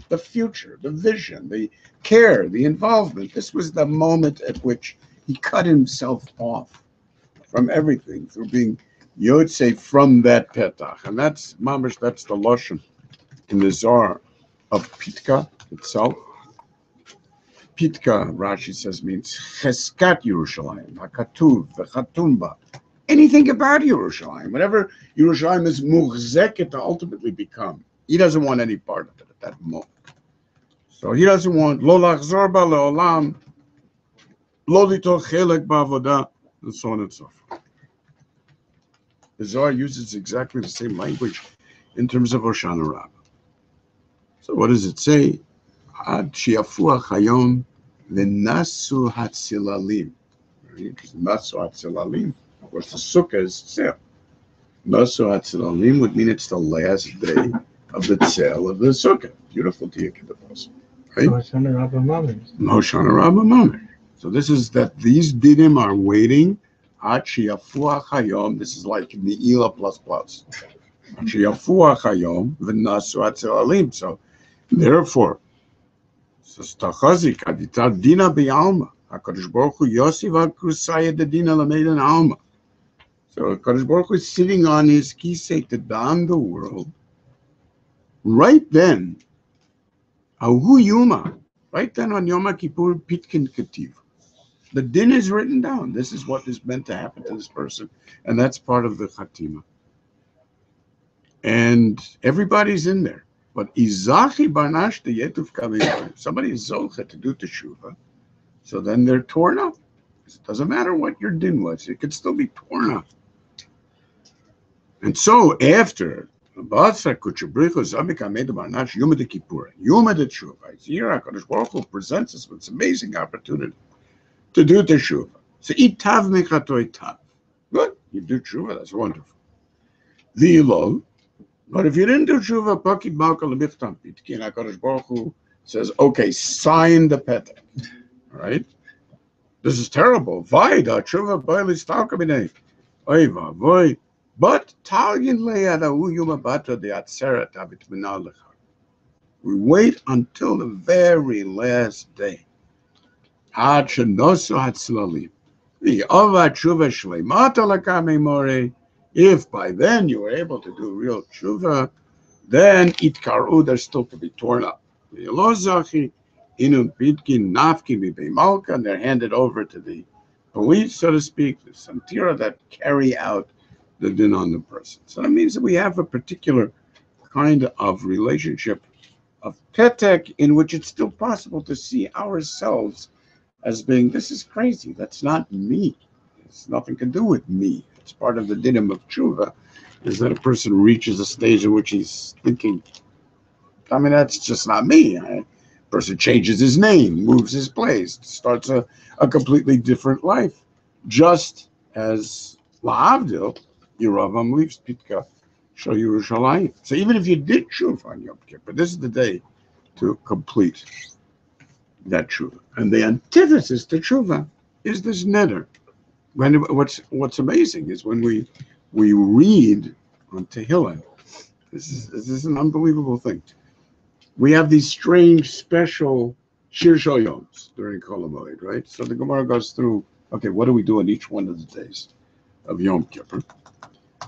the future, the vision, the care, the involvement. This was the moment at which he cut himself off from everything through being You would say from that petach, and that's mamash. That's the lashon in the Zohar of Pitka itself. Pitka, Rashi says, means cheskat Yerushalayim, hakatuv, v'chatumba. Anything about Yerushalayim, whatever Yerushalayim is muchzeket to ultimately become. He doesn't want any part of it at that moment. So he doesn't want lo lachzor ba leolam, lo litol chelek ba'avodah, and so on and so forth. The Zohar uses exactly the same language in terms of Hosha'ana Rabba. So what does it say? Ad shiafuach hayom v'nasu hatzilalim. Nasu hatzilalim. Of course, the sukkah is tzel. Nasu hatzilalim would mean it's the last day of the tzel of the sukkah. Beautiful to you, Kiddush. Right? Hosha'ana Rabba Mamers. Hosha'ana Rabba Mamers. So this is that these dinim are waiting. Ad shiafuach hayom. This is like Ne'ilah plus plus. Ad shiafuach hayom v'nasu hatzilalim. So therefore, Stachazik adita dina be'alma. HaKadosh Baruch Hu Yosef HaKrusaya de dina lamedan alma. So HaKadosh Baruch Hu is sitting on his kisei to don the world. Right then, Ahu Yuma. Right then on Yom Kippur Pitkin Ketiv. The din is written down. This is what is meant to happen to this person, and that's part of the Chatima. And everybody's in there. But Izachi Barnash the Yetuf Kaviyah, somebody is Zolcha to do Teshuvah, so then they're torn up. It doesn't matter what your din was, it could still be torn up. And so after Ba'atzar Kuchabrichu Zabik Amed Barnash Yuma de Kippur, Yuma de Teshuvah, here HaKadosh Baruch Hu presents us with this amazing opportunity to do Teshuvah. So Itav Mechatoi Tav. Good, you do Teshuvah, that's wonderful. The Ilol. But if you didn't do tshuva, pakid malka lebichtam pitkin, HaKadosh Baruch Hu says, okay, sign the petek. All right? This is terrible. Vaida tshuva bailis talkabinei. Oiva, voy. But talgin le'adahu yuma bata de atzeret avit minal lecha. We wait until the very last day. Ad shenosu hatzlalim. The ova tshuva shleimata lakame more. If by then you were able to do real tshuva, then itkaru, they're still to be torn up. And they're handed over to the police, so to speak, the santira that carry out the din on the person. So that means that we have a particular kind of relationship of petek in which it's still possible to see ourselves as being, this is crazy, that's not me. It's nothing to do with me. It's part of the dinim of tshuva, is that a person reaches a stage in which he's thinking, I mean, that's just not me. A person changes his name, moves his place, starts a completely different life. Just as La'avdil, Yeravam leaves Pitka, Shal Yerushalayim. So even if you did tshuva on Yom Kippur, this is the day to complete that tshuva. And the antithesis to tshuva is this neder. When what's amazing is when we read on Tehillim, this is an unbelievable thing. We have these strange special Shir Shal Yoms during Kol HaMoed, right? So the Gemara goes through, okay, what do we do on each one of the days of Yom Kippur?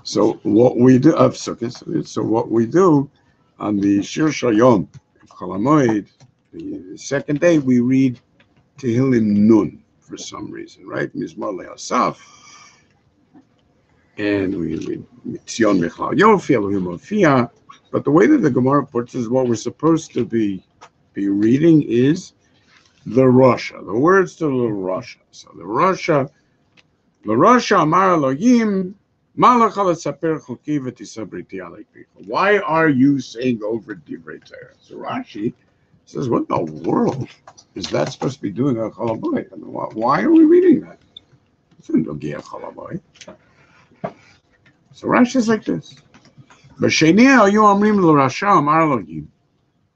So what we do of Sukkot, so what we do on the Shir Shal Yom of Kol HaMoed, the second day we read Tehillim Nun. For some reason, right? Mizmor le'asaf, and we Tzion Mechlal Yofi Elohim Ofia. But the way that the Gemara puts is what we're supposed to be reading is the Rasha, the words to the Rasha. So the Rasha Amar Elohim Malach alasaper choki v'tisabriti alei picha. Why are you saying over Divrei Torah? So Rashi says, what in the world is that supposed to be doing on Chol HaMoed? I mean, why are we reading that? It's in Chol HaMoed. So Rashi is like this.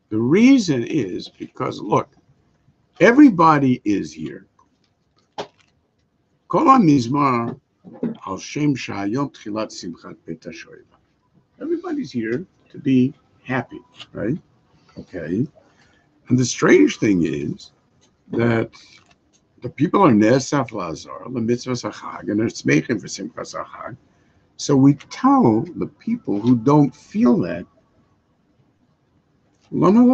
The reason is because, look, everybody is here. Everybody's here to be happy, right? Okay. And the strange thing is that the people are Nesaf Lazar, the mitzvah Sachag, and they're smeichim for Simchas Sachag. So we tell the people who don't feel that, I don't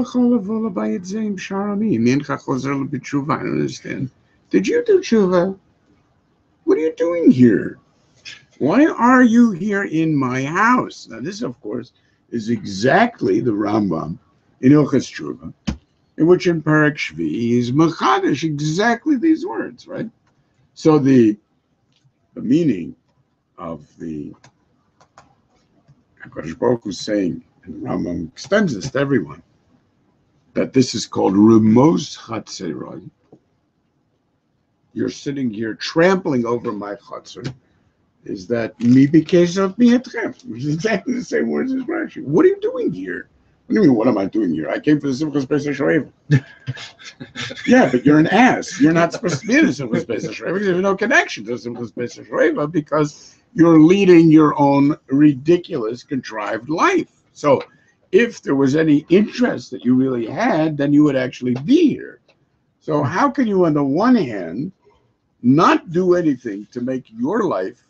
understand. Did you do tshuva? What are you doing here? Why are you here in my house? Now, this, of course, is exactly the Rambam in Ilchas Tshuva, in which in Perek Shvi he is machadish exactly these words, right? So the meaning of the HaKadosh Baruch Hu saying, and Rambam extends this to everyone, that this is called Remos Chatzeroi. You're sitting here trampling over my Chatzer. Is that mi b'kesh of mi etchem, which is exactly the same words as Rashi. What are you doing here? What do you mean, what am I doing here? I came for the Simchas Pesach Shoeva. Yeah, but you're an ass. You're not supposed to be in the Simchas Pesach Shoeva because there's no connection to the Simchas Pesach Shoeva because you're leading your own ridiculous, contrived life. So if there was any interest that you really had, then you would actually be here. So how can you, on the one hand, not do anything to make your life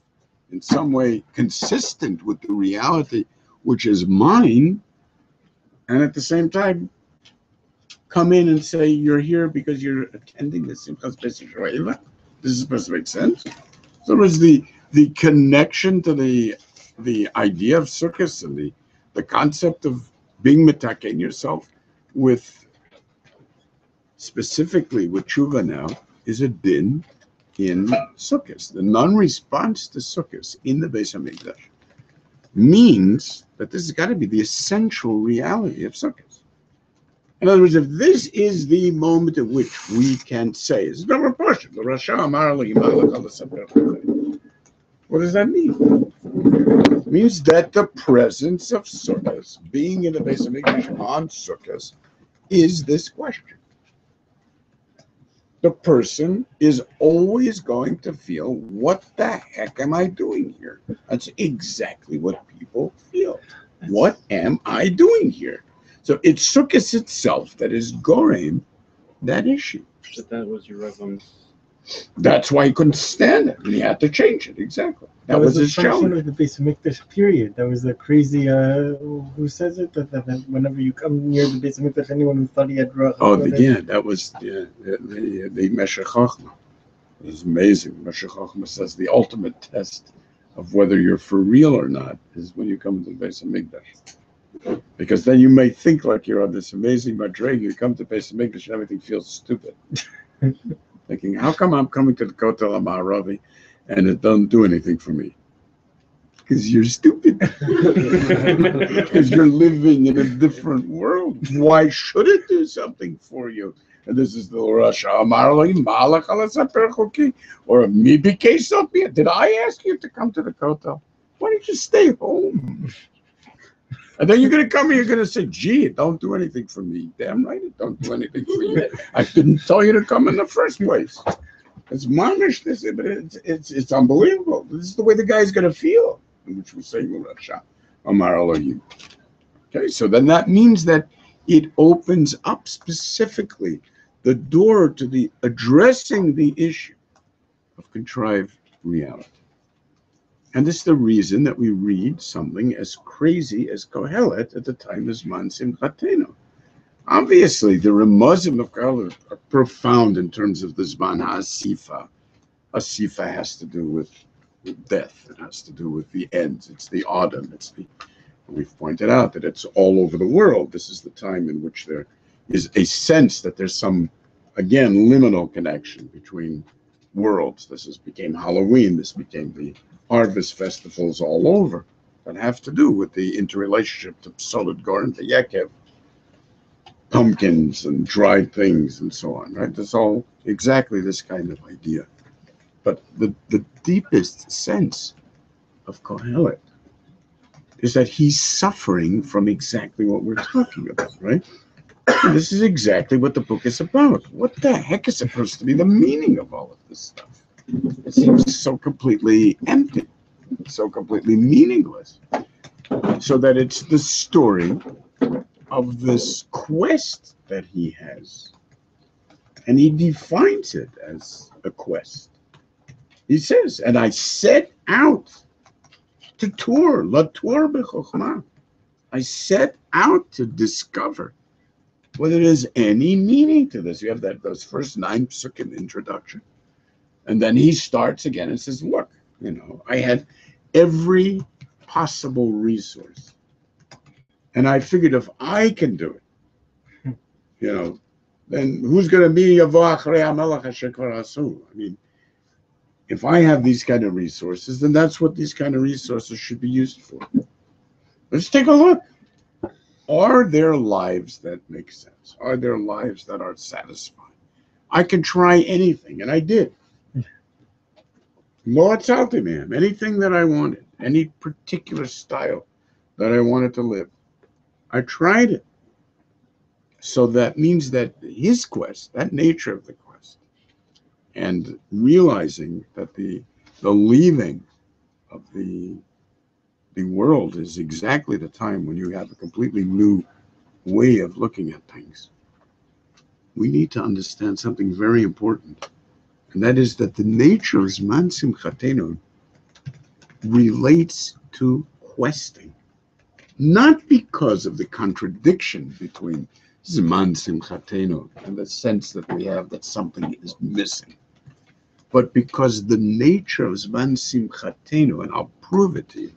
in some way consistent with the reality which is mine, and at the same time come in and say you're here because you're attending the Simchas Pesach Shoeva? This is supposed to make sense. So there's the connection to the idea of Sukkot and the concept of being mitaken yourself with, specifically with tshuva now, is a din in Sukkot. The non-response to Sukkot in the Beis Hamikdash means that this has got to be the essential reality of Sukkot. In other words, if this is the moment at which we can say, it's number portion, the Rasha Amar Lo Yimalach Al Saper Chachai. What does that mean? It means that the presence of Sukkot, being in the Beis Hamikdash on Sukkot, is this question. The person is always going to feel, what the heck am I doing here? That's exactly what people feel. What am I doing here? So it's Sukkot itself that is goring that issue. But that was your Rebbe's. That's why he couldn't stand it, and he had to change it. Exactly. That was his challenge. Of the Beis Hamikdash period. That was the crazy. Who says it? That whenever you come near the Beis Hamikdash, anyone who thought he had Rabba. That was the Meshech Chochmah. It was amazing. Meshech Chochmah says the ultimate test of whether you're for real or not is when you come to the Beis Hamikdash. Because then you may think like you're on this amazing madrig. You come to Beis Hamikdash and everything feels stupid. Thinking, how come I'm coming to the Kotel HaMa'aravi and it doesn't do anything for me? Because you're stupid. Because you're living in a different world. Why should it do something for you? And this is the Rasha Amar Lo Yimalach Al Saper Chachai, or mi b'kesh of mi. Did I ask you to come to the Kotel? Why don't you stay home? And then you're going to come here, you're going to say, gee, it don't do anything for me. Damn right, it don't do anything for you. I didn't tell you to come in the first place. It's mamish, but it's unbelievable. This is the way the guy's going to feel, which we say, Amar Elohim. Okay, so then that means that it opens up specifically the door to the addressing the issue of contrived reality. And this is the reason that we read something as crazy as Kohelet at the time of Zman Simchatenu. Obviously, the Ramazim of Kohelet are profound in terms of the Zman HaAsifa. Asifa has to do with death. It has to do with the end. It's the autumn. We've pointed out that it's all over the world. This is the time in which there is a sense that there's some, again, liminal connection between worlds. Became Halloween. This became the harvest festivals all over that have to do with the interrelationship to Solid Gorn, to Yekev, pumpkins and dried things and so on, right? That's all exactly this kind of idea. But the deepest sense of Kohelet is that he's suffering from exactly what we're talking about, right? And this is exactly what the book is about. What the heck is supposed to be the meaning of all of this stuff? It seems so completely empty, so completely meaningless. So that it's the story of this quest that he has. And he defines it as a quest. He says, and I set out to tour, latour b'chokhmah. I set out to discover whether there's any meaning to this. You have those first 9 psukim introduction. And then he starts again and says, look, I had every possible resource. And I figured if I can do it, then who's going to be Yavo Achrei HaMelech Asher Kvar Asu? I mean, if I have these kind of resources, then that's what these kind of resources should be used for. Let's take a look. Are there lives that make sense? Are there lives that are satisfying? I can try anything, and I did. Anything that I wanted, any particular style that I wanted to live, I tried it. So that means that his quest, that nature of the quest, and realizing that the leaving of the world is exactly the time when you have a completely new way of looking at things. We need to understand something very important, and that is that the nature of Zman Simchatenu relates to questing, not because of the contradiction between Zman Simchatenu and the sense that we have that something is missing, but because the nature of Zman Simchatenu, and I'll prove it to you,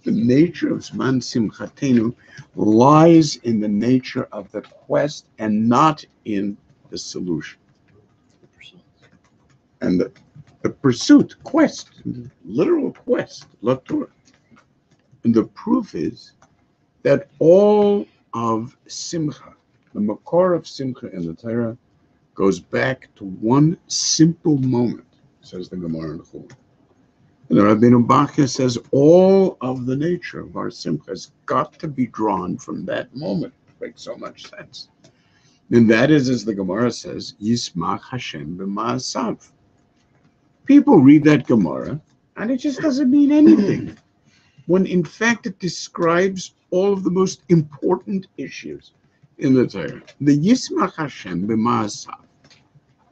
the nature of Zman Simchatenu lies in the nature of the quest and not in the solution. And the pursuit, quest, literal quest, latur. And the proof is that all of Simcha, the makor of Simcha in the Torah, goes back to one simple moment, says the Gemara in Chulin. And the Rabbeinu Bachya says all of the nature of our Simcha has got to be drawn from that moment. It makes so much sense. And that is, as the Gemara says, Yismach Hashem b'ma'asav. People read that Gemara, and it just doesn't mean anything, when in fact it describes all of the most important issues in the Torah. The Yismach Hashem b'ma'asav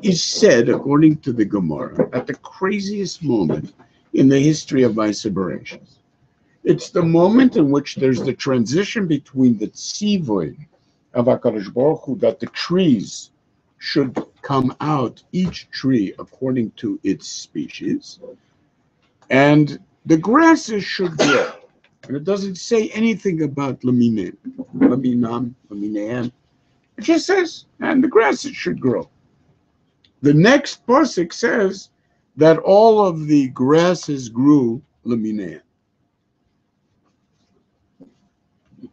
is said, according to the Gemara, at the craziest moment in the history of Ma'aseh Bereshis. It's the moment in which there's the transition between the tzivoy of HaKadosh Baruch Hu, that the trees should come out, each tree according to its species, and the grasses should grow. And it doesn't say anything about laminam, laminam. It just says, and the grasses should grow. The next pasuk says that all of the grasses grew laminam.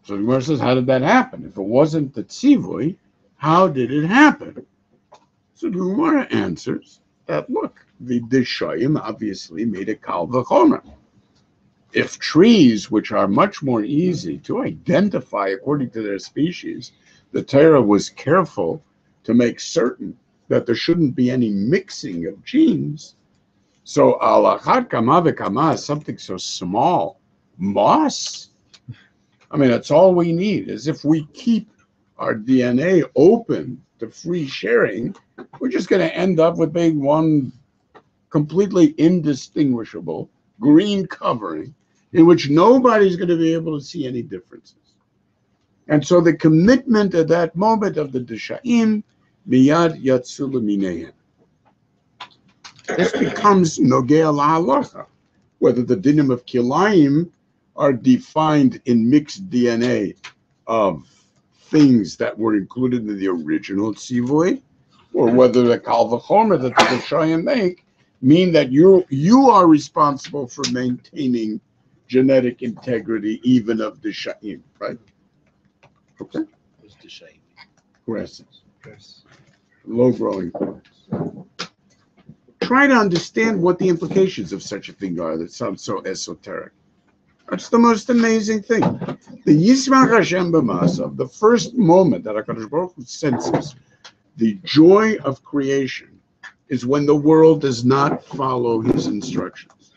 So the Gemara says, how did that happen? If it wasn't the tzivoy, how did it happen? So the Gemara answers that, look, the Deshayim obviously made a kal v'chomer. If trees, which are much more easy to identify according to their species, the Torah was careful to make certain that there shouldn't be any mixing of genes. So al achad kama v'kama is something so small, moss. I mean, that's all we need. Is if we keep our DNA open to free sharing, we're just going to end up with being one completely indistinguishable green covering in which nobody's going to be able to see any differences. And so the commitment at that moment of the Desha'im, miyad yatsu l'mineihem. This becomes nogea la'halacha, whether the dinim of kilayim are defined in mixed DNA of things that were included in the original tzivoy, or whether the kal v'chomer that the Deshayim make mean that you are responsible for maintaining genetic integrity even of Deshayim, right? Okay. What's the shape? Grasses. Low-growing plants. Try to understand what the implications of such a thing are that sound so esoteric. That's the most amazing thing. The Yismach Hashem b'ma'asav, the first moment that HaKadosh Baruch Hu senses the joy of creation, is when the world does not follow his instructions.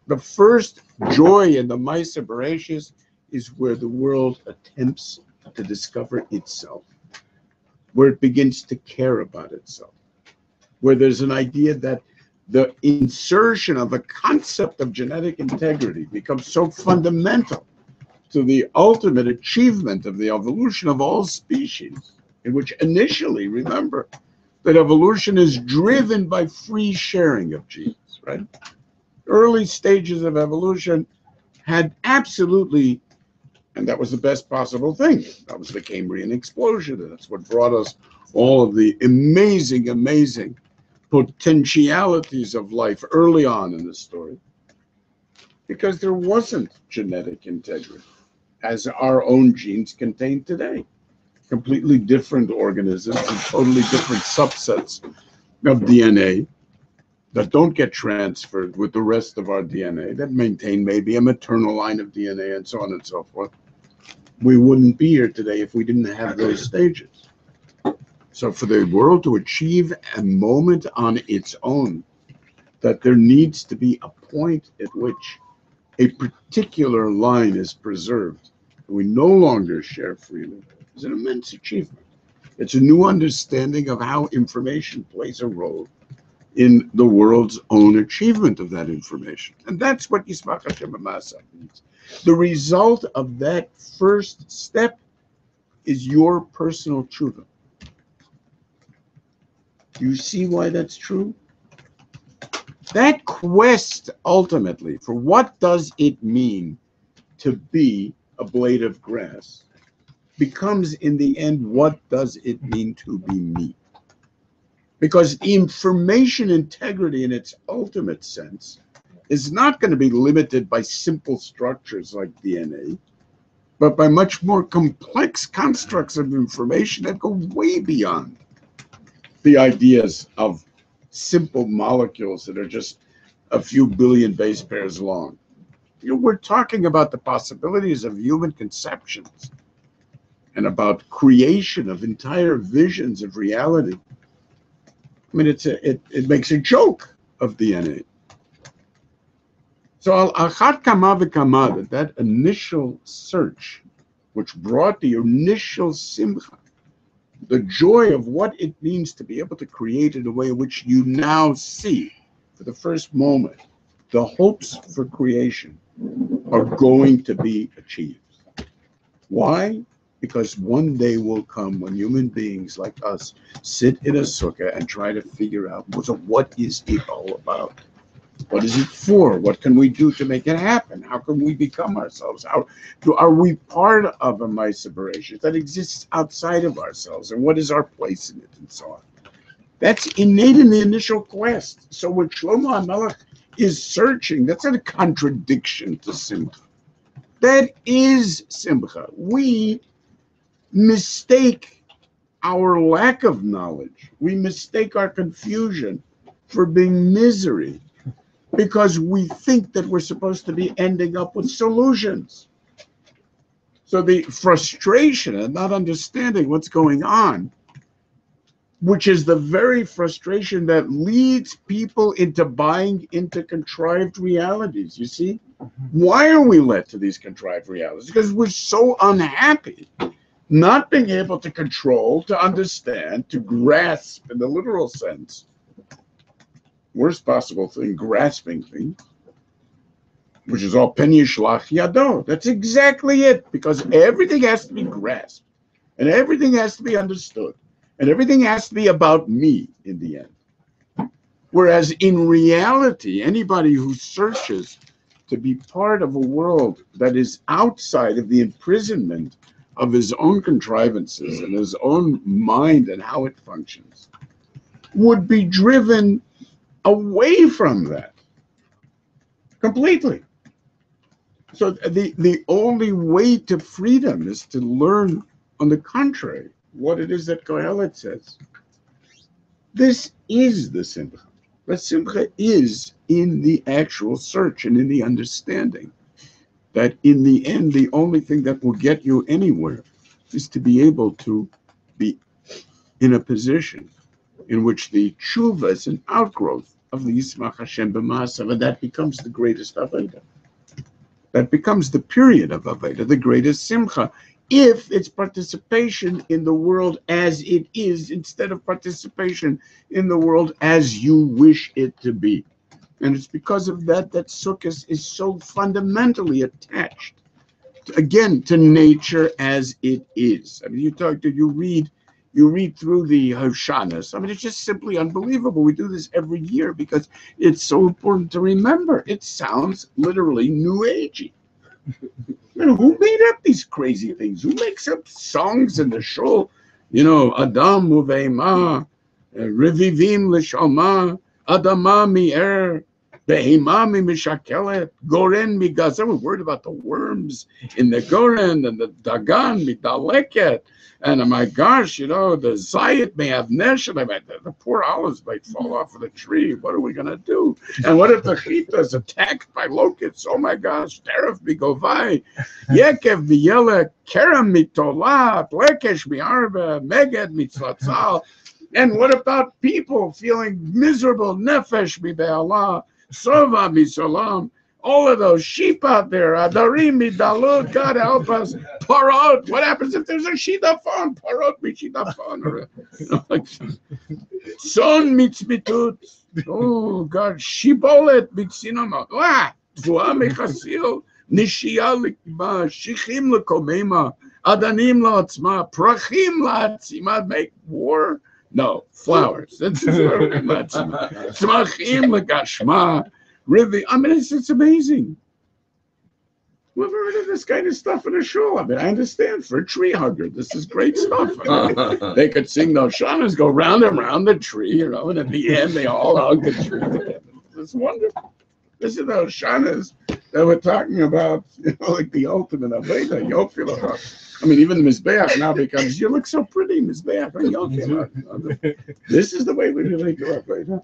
The first joy in the Ma'aseh Bereshis is where the world attempts to discover itself, where it begins to care about itself, where there's an idea that the insertion of a concept of genetic integrity becomes so fundamental to the ultimate achievement of the evolution of all species, in which initially, remember, that evolution is driven by free sharing of genes, right? Early stages of evolution had absolutely, and that was the best possible thing. That was the Cambrian explosion, and that's what brought us all of the amazing, amazing potentialities of life early on in the story, because there wasn't genetic integrity as our own genes contain today. Completely different organisms and totally different subsets of DNA that don't get transferred with the rest of our DNA, that maintain maybe a maternal line of DNA and so on and so forth. We wouldn't be here today if we didn't have those stages. So for the world to achieve a moment on its own, that there needs to be a point at which a particular line is preserved, we no longer share freely, is an immense achievement. It's a new understanding of how information plays a role in the world's own achievement of that information. And that's what Yismach Hashem B'Ma'asav means. The result of that first step is your personal tshuva. You see why that's true? That quest ultimately for what does it mean to be a blade of grass becomes in the end, what does it mean to be me? Because information integrity in its ultimate sense is not going to be limited by simple structures like DNA, but by much more complex constructs of information that go way beyond the ideas of simple molecules that are just a few billion base pairs long. You know, we're talking about the possibilities of human conceptions and about creation of entire visions of reality. I mean, it makes a joke of DNA. So al-achat kama v'kama, that initial search, which brought the initial simcha, the joy of what it means to be able to create in a way in which you now see, for the first moment, the hopes for creation are going to be achieved. Why? Because one day will come when human beings like us sit in a sukkah and try to figure out, so what is it all about? What is it for? What can we do to make it happen? How can we become ourselves? Are we part of a Maisa Bereshit that exists outside of ourselves? And what is our place in it? And so on. That's innate in the initial quest. So when Shlomo HaMelech is searching, that's not a contradiction to Simcha. That is Simcha. We mistake our lack of knowledge. We mistake our confusion for being misery, because we think that we're supposed to be ending up with solutions. So the frustration and not understanding what's going on, which is the very frustration that leads people into buying into contrived realities, you see? Why are we led to these contrived realities? Because we're so unhappy not being able to control, to understand, to grasp in the literal sense. Worst possible thing, grasping things, which is all pen yishlach yado. That's exactly it, because everything has to be grasped, and everything has to be understood, and everything has to be about me in the end. Whereas in reality, anybody who searches to be part of a world that is outside of the imprisonment of his own contrivances and his own mind and how it functions would be driven away from that completely. So the only way to freedom is to learn, on the contrary, what it is that Kohelet says. This is the Simcha. The Simcha is in the actual search and in the understanding that in the end, the only thing that will get you anywhere is to be able to be in a position in which the tshuva is an outgrowth of the Yismach Hashem B'Ma'asav, and that becomes the greatest Aveda. That becomes the period of Aveda, the greatest Simcha, if it's participation in the world as it is instead of participation in the world as you wish it to be. And it's because of that that Sukkot is so fundamentally attached, again, to nature as it is. I mean, you read through the Hosha'anas. I mean, it's just simply unbelievable. We do this every year because it's so important to remember. It sounds literally New Agey. Who made up these crazy things? Who makes up songs in the shul? Adam uveima, revivim l'shalma, adama mi'er, behema mishakelet, goren migaz. We're worried about the worms in the goren and the dagan midaleket. And oh my gosh, the zayit may have nesh, and the poor olives might fall off of the tree. What are we going to do? And what if the chita is attacked by locusts? Oh my gosh, teref bigovai, yekev biyele, kerem mitola, plekesh miarba, meged mitzatzal. And what about people feeling miserable? Nefesh mibe'allah, sova misolam. All of those sheep out there, Adarim midalut, God help us. Parot, what happens if there's a shidafon? Parot mishidafon, or son mitzmitut. Oh God, shibolet mitzinama. Tvua mechasil, nishia likba, shichim lekomema, adanim la'atzma, prachim la'atzima. Make war? No, flowers. That's tzmachim legashma. Really, I mean, it's amazing. We've heard of this kind of stuff in a shul. I mean, I understand for a tree hugger, this is great stuff. I mean, they could sing those shanas, go round and round the tree, and at the end they all hug the tree together. It's wonderful. This is those shanas that we're talking about, like the ultimate aveda, yofil. I mean, even the mizbeach now becomes, you look so pretty, mizbeach, yofil. This is the way we really do aveda.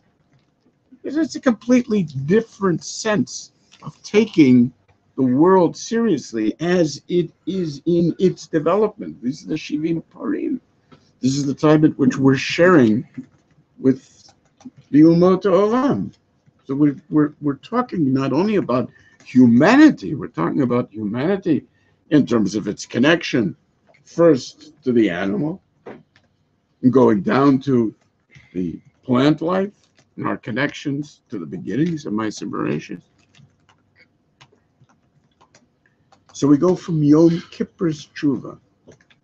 It's a completely different sense of taking the world seriously as it is in its development. These are the Shivim Parim. This is the time at which we're sharing with the Umot Olam. So we're talking not only about humanity, we're talking about humanity in terms of its connection first to the animal, and going down to the plant life, and our connections to the beginnings of Ma'aser Bereshit. So we go from Yom Kippur's Tshuva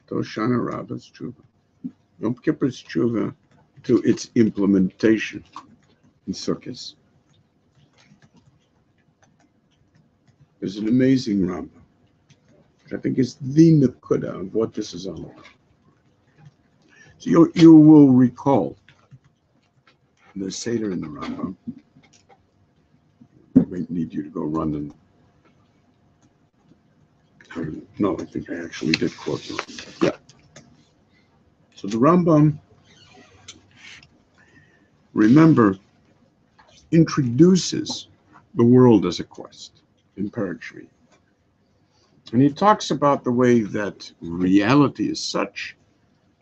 to Hosha'ana Rabba's Tshuva. Yom Kippur's Tshuva to its implementation in Sukkot. There's an amazing Rabba, which I think is the Nekuda of what this is all about. So you will recall the Seder in the Rambam. I might need you to go run and... No, I think I actually did quote you. Yeah. So the Rambam, remember, introduces the world as a quest in Perek Shvi. And he talks about the way that reality is such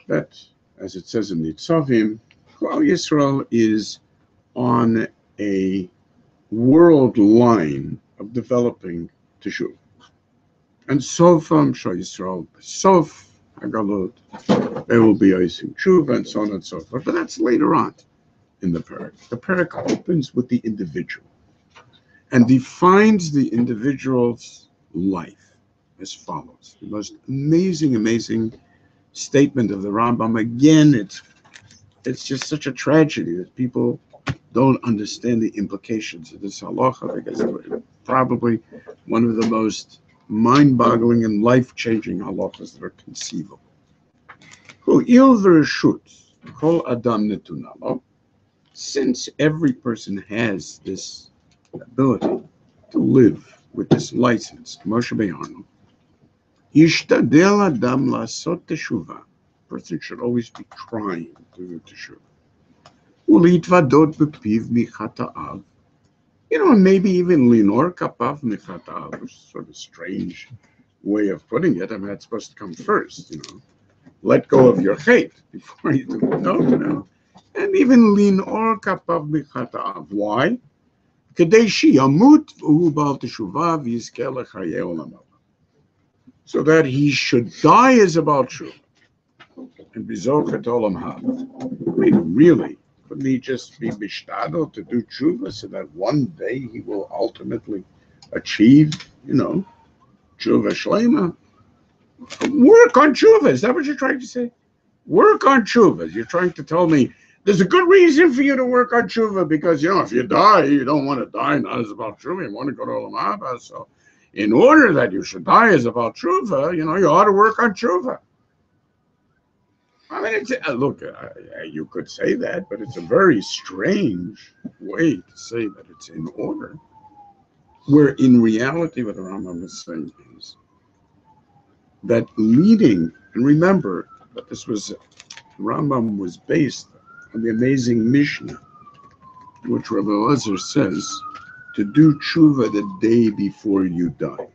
that, as it says in the Tzavim, Klal Yisrael is on a world line of developing Teshuvah. And Sofam Shal Yisrael, Sof Hagalot, they will be Oisim Teshuvah, and so on and so forth. But that's later on in the Perek. The Perek opens with the individual and defines the individual's life as follows. The most amazing statement of the Rambam. Again, it's just such a tragedy that people don't understand the implications of this halacha, because it's probably one of the most mind-boggling and life-changing halachas that are conceivable. Since every person has this ability to live with this license, person should always be trying to do teshuvah. And maybe even linor kapav mechata'av, which is sort of a strange way of putting it. I mean, that's supposed to come first, Let go of your hate before you do no. And even linor kapav mechata'av. Why? Kadeshi yamut v'hu ba'al teshuvah v'yizkeh lechayei olam haba. so that he should die is about tshuva. And bizochet olam haba. I mean, really, couldn't he just be mishtadel to do tshuva so that one day he will ultimately achieve, tshuva shlema? Work on tshuva. Is that what you're trying to say? Work on tshuva. You're trying to tell me there's a good reason for you to work on tshuva because, if you die, you don't want to die. Not as about tshuva. You want to go to olam haba. So in order that you should die as about tshuva, you ought to work on tshuva. I mean, look, you could say that, but it's a very strange way to say that it's in order. Where in reality, what the Rambam is saying is that leading, and remember that Rambam was based on the amazing Mishnah, in which Rabbi Elazar says to do tshuva the day before you die.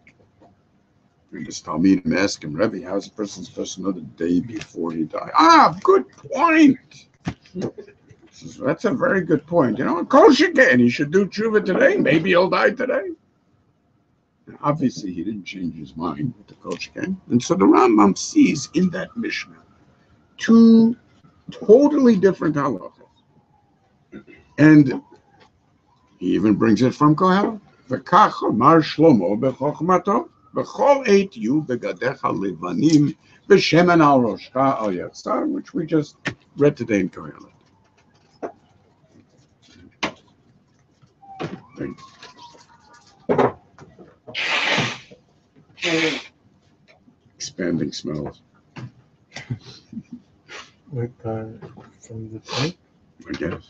And this Talmidim ask him, Rebbe, how's a person supposed to know the day before he dies? Good point. That's a very good point. Kol sheken, he should do tshuva today. Maybe he'll die today. And obviously, he didn't change his mind with the kol sheken. And so the Rambam sees in that Mishnah two totally different halachas. And he even brings it from Koheleth. V'kach amar Shlomo b'chokhmato. B'chol eit yu begadecha levanim b'shemen al roshcha al yatzar, which we just read today in Koheleth. Expanding smells. Like from the pipe? I guess.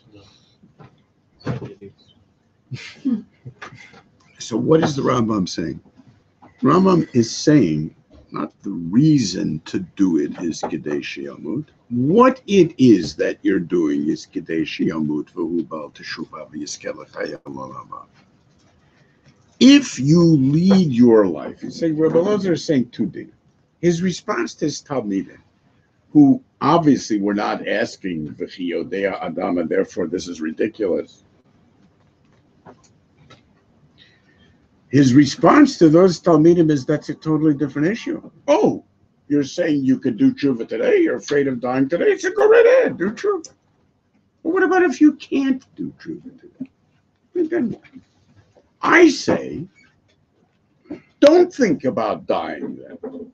So what is the Rambam saying? Rambam is saying not the reason to do it is Kedei Sheyamut. What it is that you're doing is Kedei Sheyamut v'hu ba'al teshuvah v'yizkeh l'chayim l'olam. If you lead your life, he's saying, Rabbi Elazar is saying two things. His response to his Talmidim, who obviously were not asking V'chi Yodea Adam, and therefore this is ridiculous. His response to those Talmidim is that's a totally different issue. Oh, you're saying you could do tshuva today? You're afraid of dying today? So go right ahead, do tshuva. But what about if you can't do tshuva today? And then what? I say, don't think about dying then.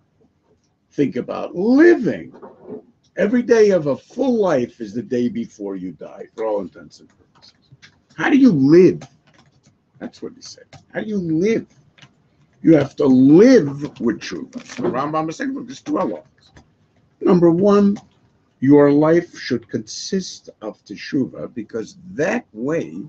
Think about living. Every day of a full life is the day before you die, for all intents and purposes. How do you live? That's what he said. How do you live? You have to live with tshuva. The Rambam is saying, look, there's two halachas. Number one, your life should consist of teshuva, because that way,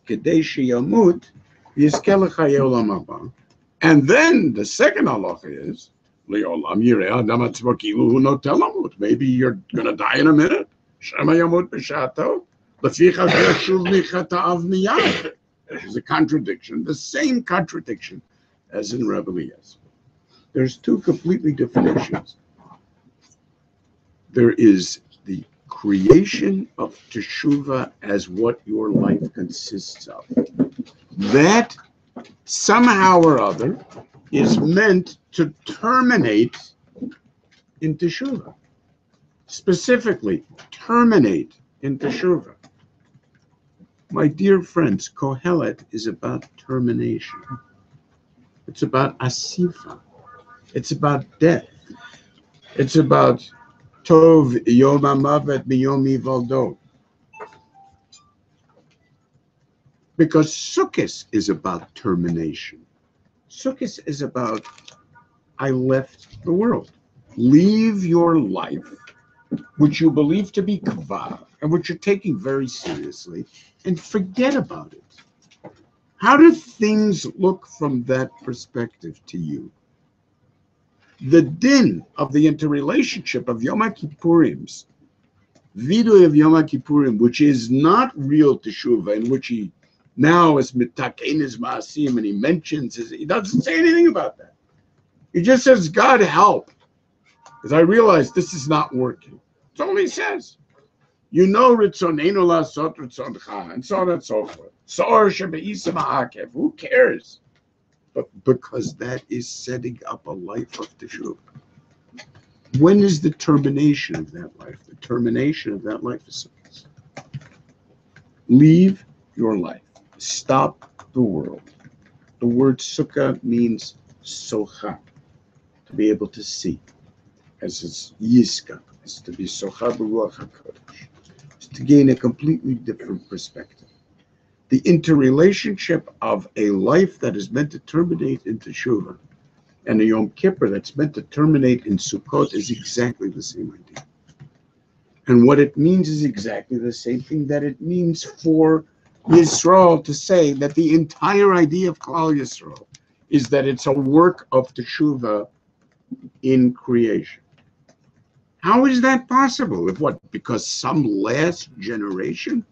kedei sheyamut, yizkeh l'chayei olam haba. And then the second halacha is, le'olam yireh adam atzmo kilu hu notel lamut. Maybe you're going to die in a minute. Shema yamut b'shato, lefichach yashuv michatav miyad. There's a contradiction, the same contradiction as in Rabbi Eliezer. There's two completely different issues. There is the creation of teshuva as what your life consists of. That somehow or other is meant to terminate in teshuva. Specifically, terminate in teshuva. My dear friends, Kohelet is about termination. It's about asifa. It's about death. It's about tov yom hamavet miyom yivaldo. Because Sukkot is about termination. Sukkot is about I left the world. Leave your life, which you believe to be kavah, and which you're taking very seriously, and forget about it. How do things look from that perspective to you? The din of the interrelationship of Yom HaKippurim's vidui of Yom HaKippurim, which is not real teshuva, in which he now is mitakein his ma'asim, and he mentions he doesn't say anything about that. He just says, God help, because I realize this is not working. That's all he says. You know, Ritzoneinu la'asot ritzoncha, and so on and so forth. Sor shebe'isa ma'akev. Who cares? but because that is setting up a life of teshuvah. When is the termination of that life? The termination of that life is this. Leave your life. Stop the world. The word sukkah means socha, to be able to see. As it's yiska, it's to be socha b'ruach hakodesh. It's to gain a completely different perspective. The interrelationship of a life that is meant to terminate in teshuvah and a Yom Kippur that's meant to terminate in Sukkot is exactly the same idea. And what it means is exactly the same thing that it means for Yisrael to say that the entire idea of Klal Yisrael is that it's a work of teshuvah in creation. How is that possible? If what? Because some last generation,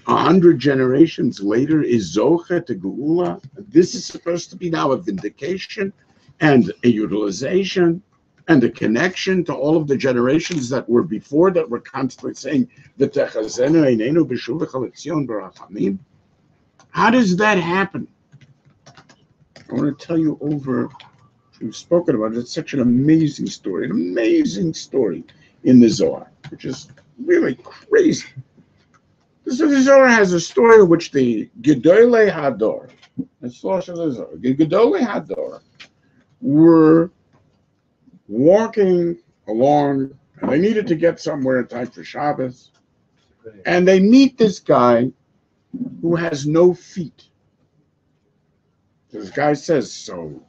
100 generations later, is Zocha to Geula? This is supposed to be now a vindication and a utilization and a connection to all of the generations that were before, that were constantly saying, "V'techazenu einenu b'shuvah chalutzion b'rachamim." How does that happen? I want to tell you over, we've spoken about it, it's such an amazing story in the Zohar, which is really crazy. The Zohar has a story in which the Gedolei Hador, the Gedolei Hador, were walking along, and they needed to get somewhere in time for Shabbos, and they meet this guy who has no feet. This guy says, "So,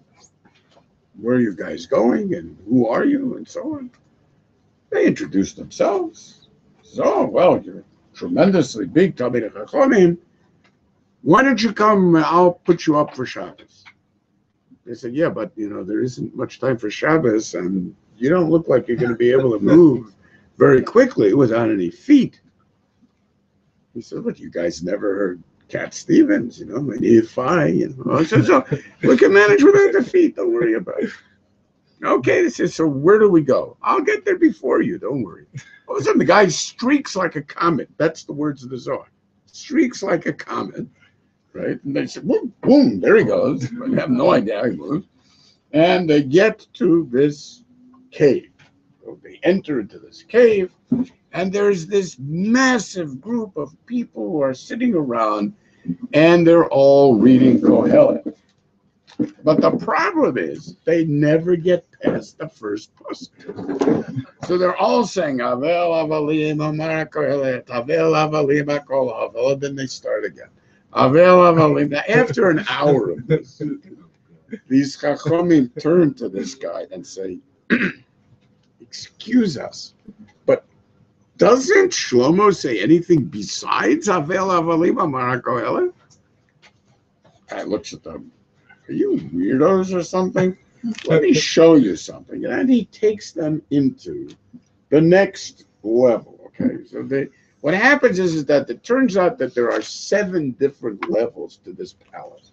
where are you guys going, and who are you?" and so on. They introduce themselves. So, well, you're tremendously big Talmidei Chachamim. Why don't you come? I'll put you up for Shabbos. They said, "Yeah, but there isn't much time for Shabbos, and you don't look like you're going to be able to move very quickly without any feet." He said, "But you guys never heard Cat Stevens, we need 5, So we can manage without the feet. Don't worry about it." Okay, they said, "So where do we go?" "I'll get there before you. Don't worry." All of a sudden, the guy streaks like a comet. That's the words of the Zohar. Streaks like a comet, right? And they said, "Boom, boom, there he goes." I have no idea how he moves. And they get to this cave. So they enter into this cave, and there's this massive group of people who are sitting around, and they're all reading Kohelet. But the problem is they never get past the first pasuk. So they're all saying Avel Avalim Amar Kohelet, Avel Avalim Akol Havel. Then they start again. Avel Avalim. Now, after an hour of this, these Chachamim turn to this guy and say, "Excuse us, but doesn't Shlomo say anything besides Avel Avalim Amar Kohelet?" I looks at them. "Are you weirdos or something? Let me show you something." And he takes them into the next level. Okay, so what happens is that it turns out that there are 7 different levels to this palace,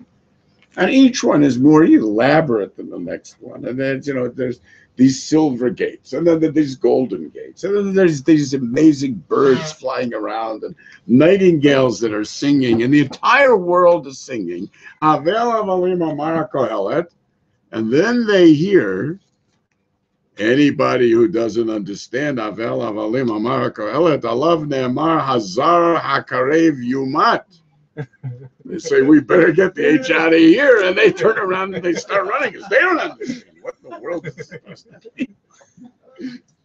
and each one is more elaborate than the next one. And then there's these silver gates, and then there's these golden gates, and then there's these amazing birds flying around, and nightingales that are singing, and the entire world is singing Avel Avalim Amar Kohelet. And then they hear, anybody who doesn't understand Avel Avalim Amar Kohelet, Alav Ne'emar Hazar Hakarev Yumat. They say, "We better get the H out of here," and they turn around and they start running because they don't understand what in the world is supposed to be.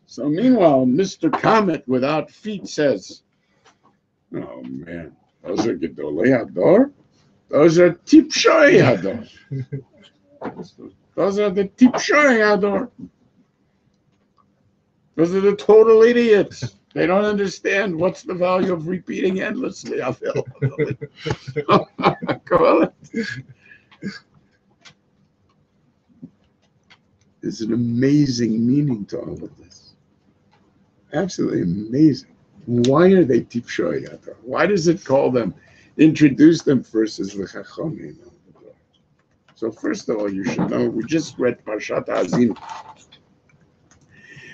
So meanwhile, Mr. Comet without feet says, "Oh man, those are Gedolei Hador? Those are Tipshoi Hador. Those are the Tipshoi Hador. Those are the total idiots. They don't understand what's the value of repeating endlessly." There's an amazing meaning to all of this. Absolutely amazing. Why are they Tipshoi Hador? Why does it introduce them first as the Chachamim? So first of all, you should know, we just read Parshat Ha'azinu.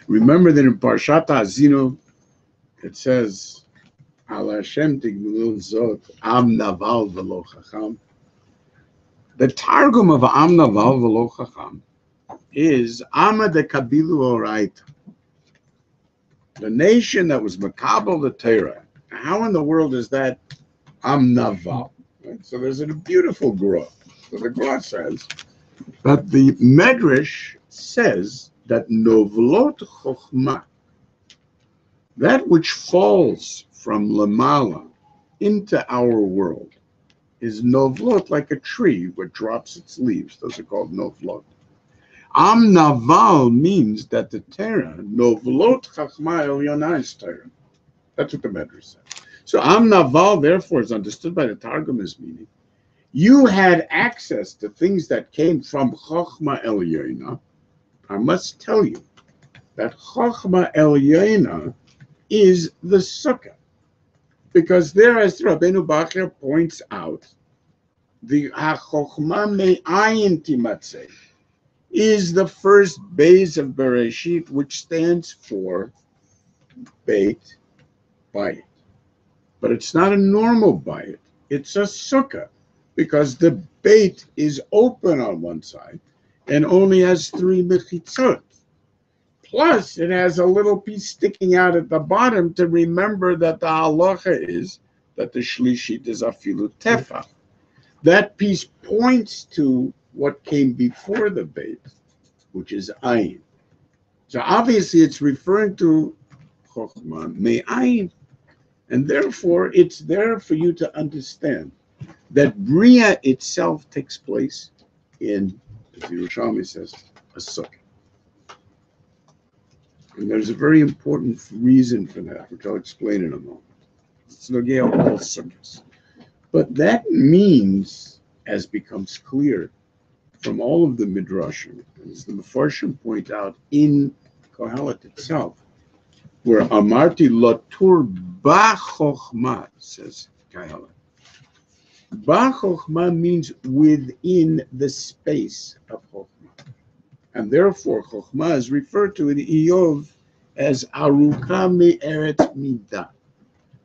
Remember that in Parshat Ha'azinu, it says, "Al Hashem tigmulun zot, am naval v'lo chacham." The Targum of Am Naval V'lo Chacham is Amma de Kabilu Oraita, the nation that was Makabel the Torah. How in the world is that Am Naval? Right? So there's a beautiful Gra. So the Gra says that the Medrash says that Novlot Chochmah, that which falls from Lamala into our world, is Novlot, like a tree which drops its leaves. Those are called Novlot. Am Naval means that the Torah, Novlot Chachma Elyona is Torah. That's what the Medrash says. So Am Naval, therefore, is understood by the Targum as meaning you had access to things that came from Chachma Elyona. I must tell you that Chachma Elyona is the Sukkah, because there, as Rabbeinu Bachya points out, the Chochma Me'ayin Timatzeh is the first base of Bereshit, which stands for Beit Bayit. But it's not a normal Bayit, it's a Sukkah, because the Beit is open on one side and only has 3 mechitzot. Plus, it has a little piece sticking out at the bottom to remember that the halacha is that the shlishit is afilu tefach. That piece points to what came before the Beit, which is ayin. So obviously, it's referring to chokhmah me'ayin, and therefore it's there for you to understand that bria itself takes place in, as the Yerushalmi says, a sukkah. And there's a very important reason for that, which I'll explain in a moment. It's nogea all sukkahs. But that means, as becomes clear from all of the midrashim, as the Mefarshim point out in Kohelet itself, where Amarti Latur Ba Chochma, says Kohelet. Ba Chochma means within the space of Chochma. And therefore, Chochma is referred to in Iyov as Aruka Me'eret Midah.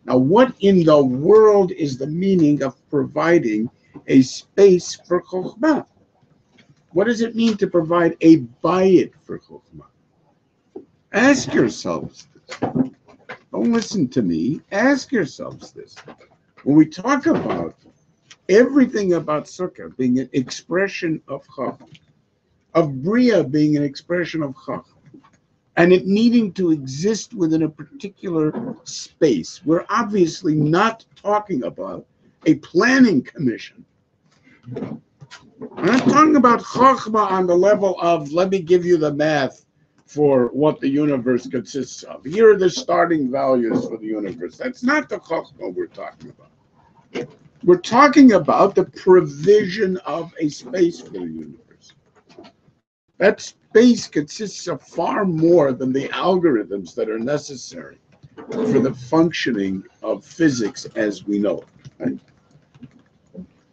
Now, what in the world is the meaning of providing a space for Chochma? What does it mean to provide a bayit for Chochma? Ask yourselves this. Don't listen to me. Ask yourselves this. When we talk about everything about Sukkah being an expression of Chochma, of Bria being an expression of Chochma, and it needing to exist within a particular space, we're obviously not talking about a planning commission. I'm not talking about Chochma on the level of, let me give you the math for what the universe consists of. Here are the starting values for the universe. That's not the Chochma we're talking about. We're talking about the provision of a space for the universe. That space consists of far more than the algorithms that are necessary for the functioning of physics as we know it. Right?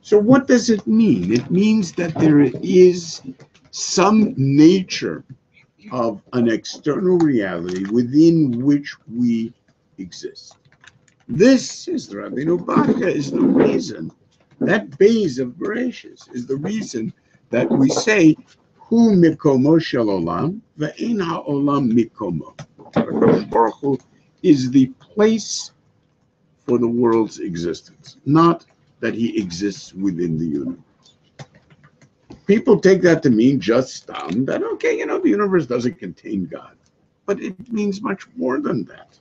So what does it mean? It means that there is some nature of an external reality within which we exist. This is the Rabbeinu Bachya, is the reason, that base of Bereshis is the reason that we say, Hu mikomo shel olam, ve'en ha'olam mikomo. HaKadosh Baruch Hu is the place for the world's existence, not that he exists within the universe. People take that to mean just that, okay, the universe doesn't contain God. But it means much more than that.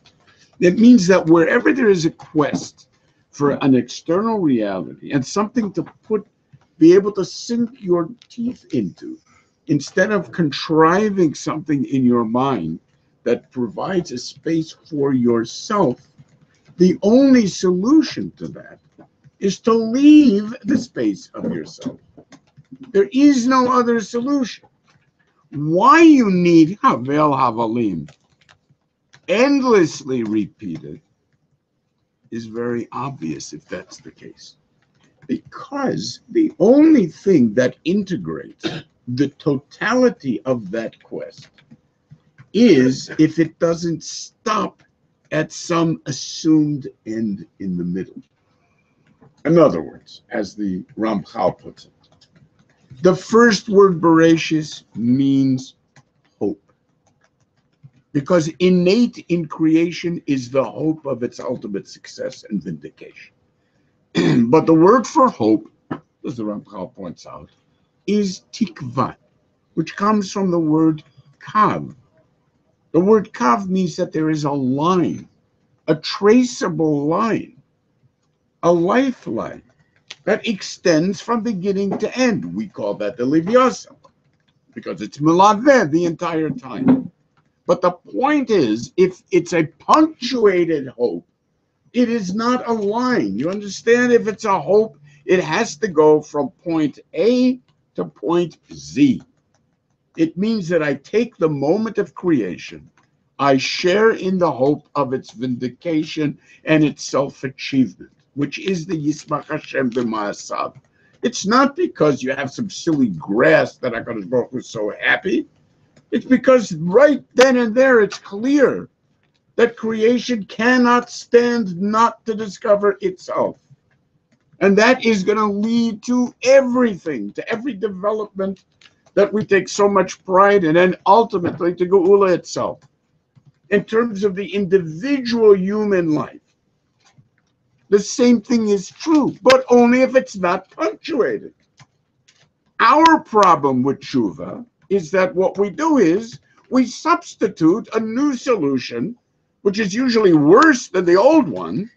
It means that wherever there is a quest for an external reality and something to be able to sink your teeth into, instead of contriving something in your mind that provides a space for yourself, the only solution to that is to leave the space of yourself. There is no other solution. Why you need Havel Havalim, endlessly repeated, is very obvious if that's the case. Because the only thing that integrates the totality of that quest is if it doesn't stop at some assumed end in the middle. In other words, as the Ramchal puts it, The first word Bereshis means hope. Because innate in creation is the hope of its ultimate success and vindication. But the word for hope, as the Ramchal points out, is tikva, which comes from the word kav. The word kav means that there is a line, a traceable line, a lifeline that extends from beginning to end. We call that the livyasa, because it's melaveh the entire time. But the point is, if it's a punctuated hope, it is not a line. You understand? If it's a hope, it has to go from point A to point Z. It means that I take the moment of creation, I share in the hope of its vindication and its self-achievement, which is the Yismach Hashem b'ma'asav. It's not because you have some silly grass that HaKadosh Baruch Hu is so happy. It's because right then and there it's clear that creation cannot stand not to discover itself. And that is going to lead to everything, to every development that we take so much pride in, and ultimately to Geula itself. In terms of the individual human life, the same thing is true, but only if it's not punctuated. Our problem with tshuva is that what we do is we substitute a new solution, which is usually worse than the old one,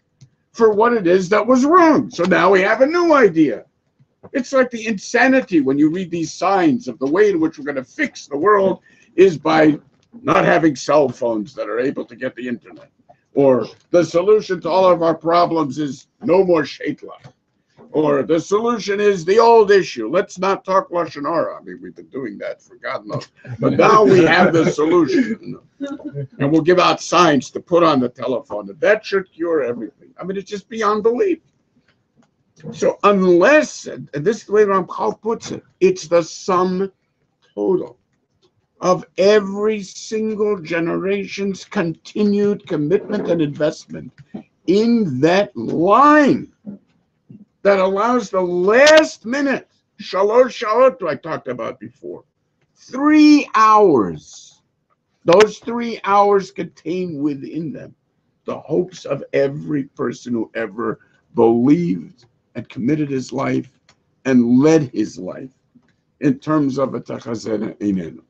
for what it is that was wrong. So now we have a new idea. It's like the insanity when you read these signs of the way in which we're going to fix the world is by not having cell phones that are able to get the internet. Or the solution to all of our problems is no more sheitla. Or the solution is the old issue. Let's not talk Lashon Hara. I mean, we've been doing that for God knows. But now we have the solution. And we'll give out signs to put on the telephone. That should cure everything. I mean, it's just beyond belief. So unless, and this is the way Ramchal puts it, it's the sum total of every single generation's continued commitment and investment in that line that allows the last minute, shalosh sha'ot, I talked about before, 3 hours. Those 3 hours contain within them the hopes of every person who ever believed and committed his life and led his life in terms of a tachazena inenu.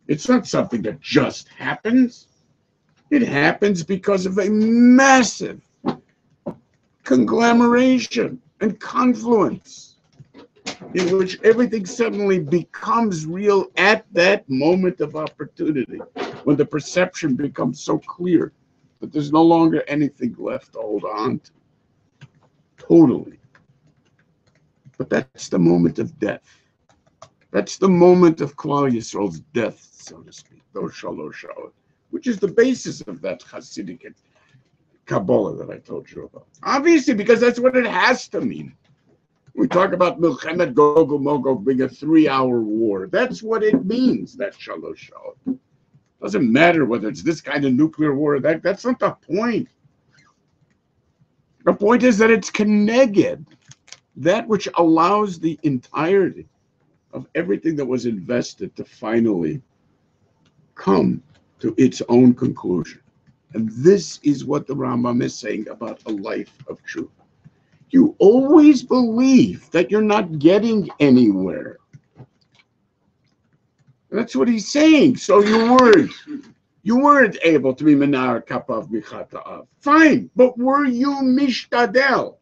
It's not something that just happens. It happens because of a massive conglomeration and confluence in which everything suddenly becomes real at that moment of opportunity, when the perception becomes so clear that there's no longer anything left to hold on to. Totally. But that's the moment of death. That's the moment of Klal Yisrael's death, so to speak, those shalosh sha'ot, which is the basis of that Hasidic Kabbalah that I told you about. Obviously, because that's what it has to mean. We talk about Milchemet Gog Magog being a 3-hour war. That's what it means, that shalosh sha'ot. Doesn't matter whether it's this kind of nuclear war. That's not the point. The point is that it's keneged, that which allows the entirety of everything that was invested to finally come to its own conclusion. And this is what the Rambam is saying about a life of truth. You always believe that you're not getting anywhere. That's what he's saying. So you weren't able to be menar kapav michata'av. Fine, but were you mishtadel?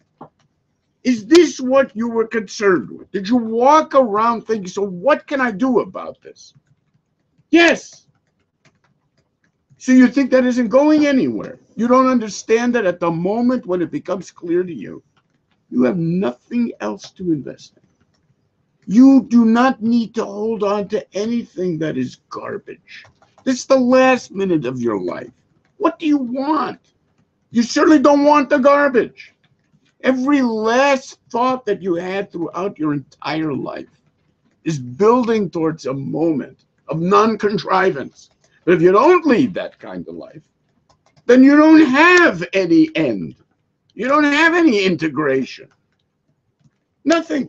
Is this what you were concerned with? Did you walk around thinking, so what can I do about this? Yes. So you think that isn't going anywhere. You don't understand that at the moment when it becomes clear to you, you have nothing else to invest in. You do not need to hold on to anything that is garbage. This is the last minute of your life. What do you want? You certainly don't want the garbage. Every last thought that you had throughout your entire life is building towards a moment of non-contrivance. But if you don't lead that kind of life, then you don't have any end. You don't have any integration. Nothing.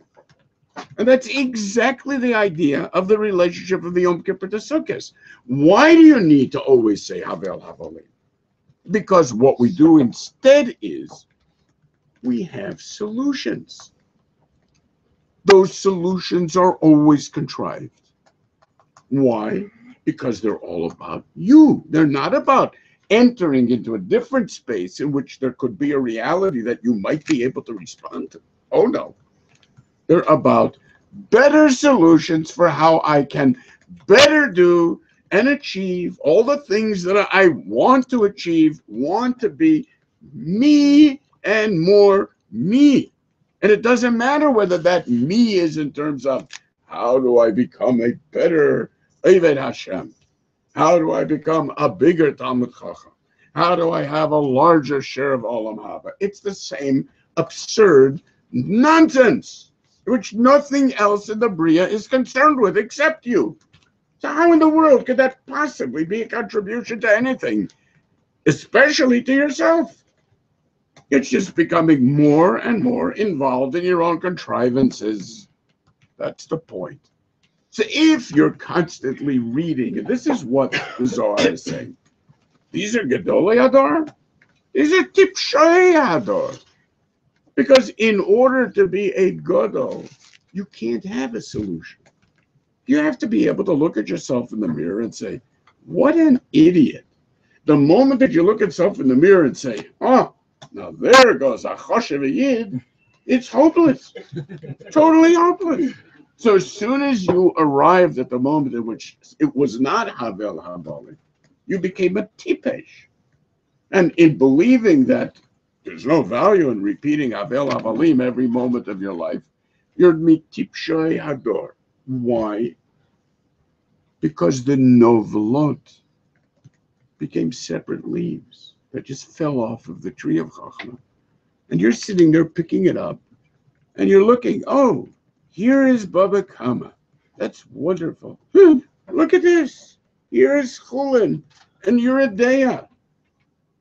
And that's exactly the idea of the relationship of the Yom Kippur to Sukkot. Why do you need to always say Havel Havolim? Because what we do instead is we have solutions. Those solutions are always contrived. Why? Because they're all about you. They're not about entering into a different space in which there could be a reality that you might be able to respond to. Oh no. They're about better solutions for how I can better do and achieve all the things that I want to achieve, want to be me and more me. And it doesn't matter whether that me is in terms of how do I become a better Eved Hashem? How do I become a bigger Talmud Chacham? How do I have a larger share of Olam Haba? It's the same absurd nonsense, which nothing else in the Bria is concerned with except you. So how in the world could that possibly be a contribution to anything, especially to yourself? It's just becoming more and more involved in your own contrivances. That's the point. So if you're constantly reading, and this is what the Zohar is saying, these are Gedolei Hador, these are Tipshei Hador. Because in order to be a Gadol, you can't have a solution. You have to be able to look at yourself in the mirror and say, what an idiot. The moment that you look at yourself in the mirror and say, oh, now there goes a Choshev Yid, it's hopeless. Totally hopeless. So as soon as you arrived at the moment in which it was not Havel Havolim, you became a Tipesh. And in believing that there's no value in repeating Havel Havolim every moment of your life, you're Mitipshei Hador. Why? Because the Novelot became separate leaves that just fell off of the tree of Chachma. And you're sitting there picking it up, and you're looking, oh, here is Baba Kama. That's wonderful. Look at this. Here is Chulin, and Yeridea.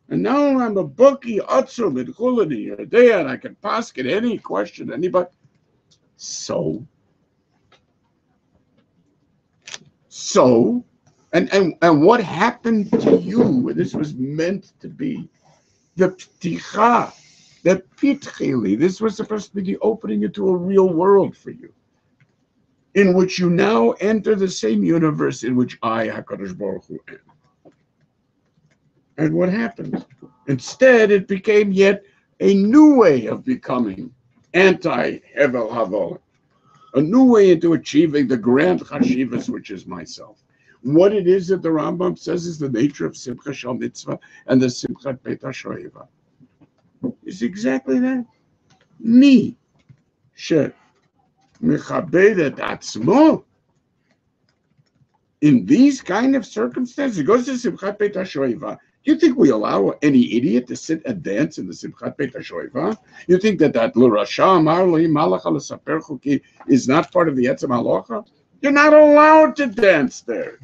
And now I'm a Buki Atzum and Chulin and Yeridea, and I can ask it any question, anybody. So, and what happened to you? This was meant to be the pticha, the pitchili. This was supposed to be the opening into a real world for you, in which you now enter the same universe in which I, HaKadosh Baruch Hu, am. And what happened? Instead, it became yet a new way of becoming anti-Hevel Havolim, a new way into achieving the grand chashivas, which is myself. What it is that the Rambam says is the nature of Simcha Shal Mitzvah and the Simchat Beit HaShoeva is exactly that. Me, she mechabed et atzmo. In these kind of circumstances, it goes to Simchat Beit HaShoeva. You think we allow any idiot to sit and dance in the Simchat Beit HaShoeva? You think that L'Rasha Amar Li Malach L'Saper Chuki is not part of the Etzem Halacha? You're not allowed to dance there.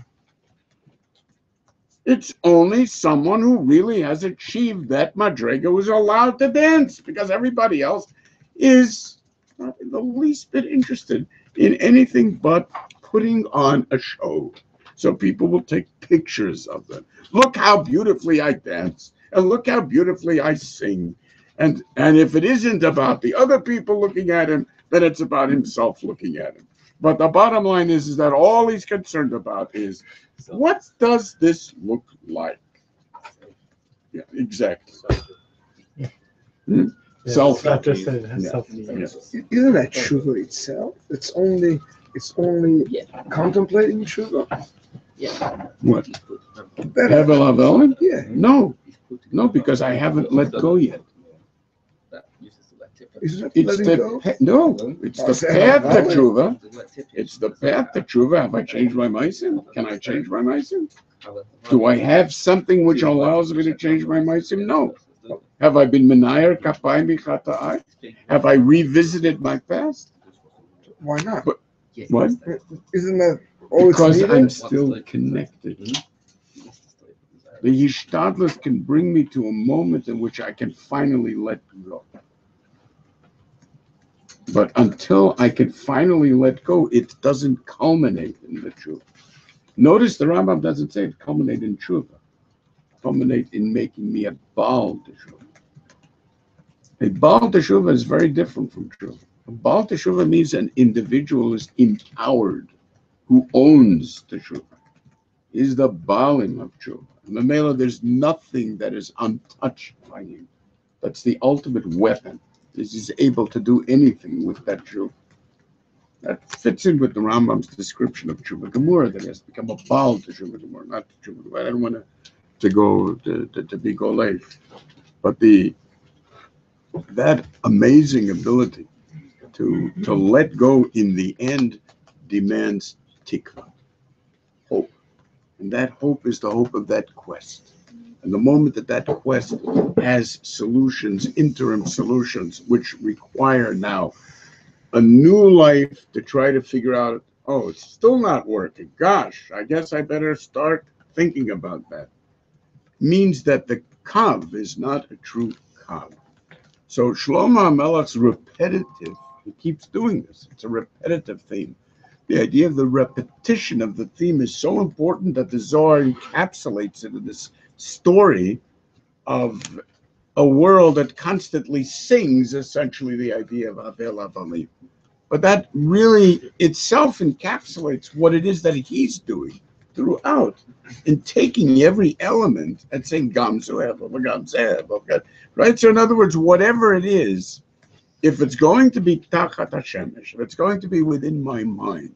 It's only someone who really has achieved that madrega who's allowed to dance, because everybody else is not in the least bit interested in anything but putting on a show. So people will take pictures of them. Look how beautifully I dance, and look how beautifully I sing. And if it isn't about the other people looking at him, then it's about himself looking at him. But the bottom line is that all he's concerned about is, what does this look like? Yeah, exactly. Self. Not just that it has Yeah. self-esteem. Isn't that tshuva itself? It's only contemplating tshuva. What? Better. Hevel Havelim? Yeah. No, because I haven't let go yet. Isn't it It's letting the go? it's the path to tshuva. It's the path to tshuva. Have I changed my meisim? Can I change my meisim? Do I have something which allows me to change my meisim? No. Have I been menayer kapay michata'ai? Have I revisited my past? Why not? But- What? Isn't that all it's Because needed? I'm still connected. The Yishtadlus can bring me to a moment in which I can finally let go. But until I can finally let go, it doesn't culminate in the truth. Notice the Rambam doesn't say it culminate in truth. Culminate in making me a Baal Teshuvah. A Baal Teshuvah is very different from truth. A Baal Teshuvah means an individual is empowered, who owns Teshuvah, is the Baalim of Teshuvah. In the Mela, there's nothing that is untouched by him. That's the ultimate weapon. Is able to do anything with that Teshuvah. That fits in with the Rambam's description of Teshuvah Gemura, that he has become a Baal Teshuvah Gemura, not Teshuvah Gemura. I don't want to go to be Golei, but that amazing ability to let go in the end demands tikva, hope, and that hope is the hope of that quest. And the moment that quest has solutions, interim solutions, which require now a new life to try to figure out, oh, it's still not working. Gosh, I guess I better start thinking about that. Means that the kav is not a true kav. So Shlomo HaMelech's repetitive, he keeps doing this. It's a repetitive theme. The idea of the repetition of the theme is so important that the Zohar encapsulates it in this story of a world that constantly sings essentially the idea of Avel Avalim. But that really itself encapsulates what it is that he's doing throughout, in taking every element and saying Gam Zoev, Gam Zev, right? So in other words, whatever it is, if it's going to be Tachat Hashemesh, if it's going to be within my mind,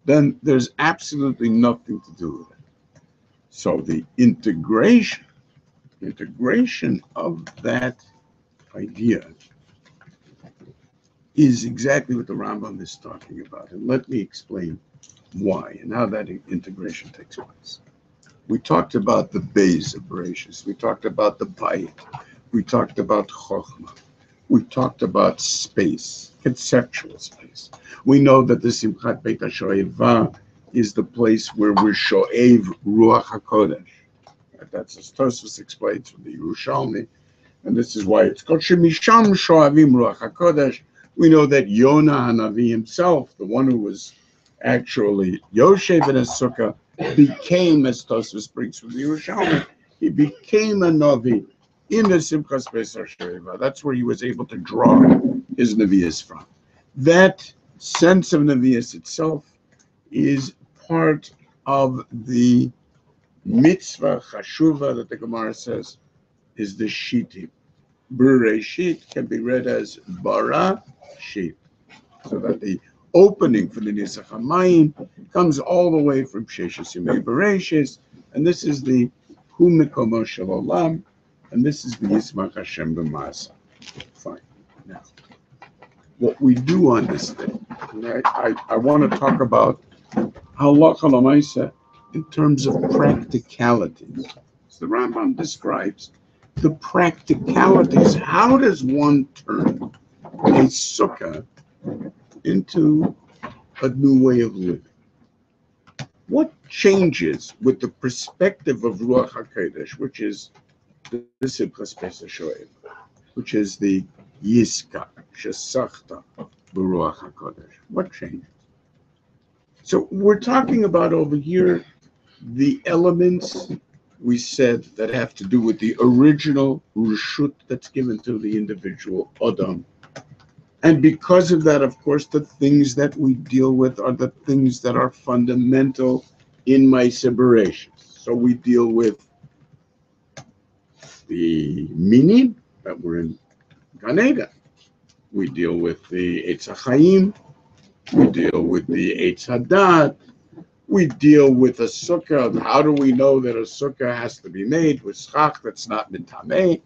then there's absolutely nothing to do with it. So the integration of that idea is exactly what the Rambam is talking about. And let me explain why and how that integration takes place. We talked about the Beis of Bereshis. We talked about the Bayit. We talked about Chochmah. We talked about space, conceptual space. We know that the Simchat Beit HaShoeva is the place where we're Shoev Ruach HaKodesh. That's as Tosfos explains from the Yerushalmi. And this is why it's called Shemisham Shoavim Ruach HaKodesh. We know that Yonah Hanavi himself, the one who was actually Yoshev in a sukkah, became, as Tosfos brings from the Yerushalmi, he became a Navi in the Simchas Beis HaShoeva. That's where he was able to draw his Nevi'us from. That sense of Nevi'us itself is part of the mitzvah chashuva that the Gemara says is the shitim. Bereshit can be read as bara shit, so that the opening for the Nisach HaMayim comes all the way from Sheshes Yemei Bereshis, and this is the Hu Mekomo Shel Olam, and this is the Yismach Hashem B'Maaseh. Fine. Now, what we do on this thing, I want to talk about halacha l'maaseh in terms of practicalities. So the Rambam describes the practicalities. How does one turn a sukkah into a new way of living? What changes with the perspective of Ruach HaKodesh, which is the Simchas Beis HaShoeva, which is the Yiska, Shesachta, B'Ruach HaKodesh? What changes? So we're talking about over here the elements we said that have to do with the original Rishut that's given to the individual Adam. And because of that, of course, the things that we deal with are the things that are fundamental in my separation. So we deal with the minim that were in Gan Eden. We deal with the Eitz HaChaim. We deal with the Eitz HaDat. We deal with a sukkah. How do we know that a sukkah has to be made with schach that's not mitameh?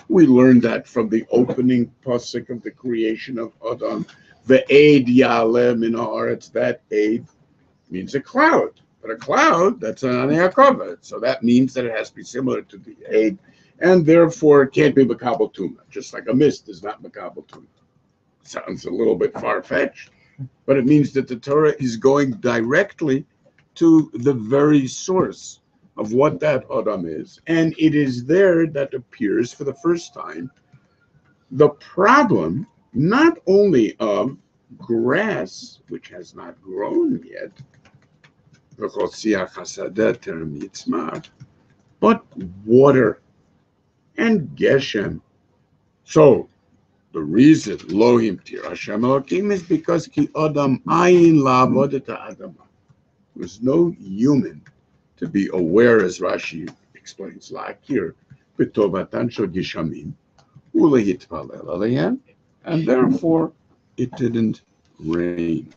We learned that from the opening pasuk of the creation of Adam. Ve'ed ya'aleh min ha'aretz. That aid means a cloud, but a cloud that's an anei. So that means that it has to be similar to the aid, and therefore it can't be makabel tuma. Just like a mist is not makabel tuma. Sounds a little bit far-fetched, but it means that the Torah is going directly to the very source of what that Adam is. And it is there that appears for the first time the problem not only of grass, which has not grown yet, but water and geshem. So the reason Lohim Tir Hashem Elokim is because Ki Adam Ayin La'avodat Adama. There's no human to be aware, as Rashi explains, La'akir B'tovatan Shel Gishamim U'lehitpalel Alehem, and therefore it didn't rain.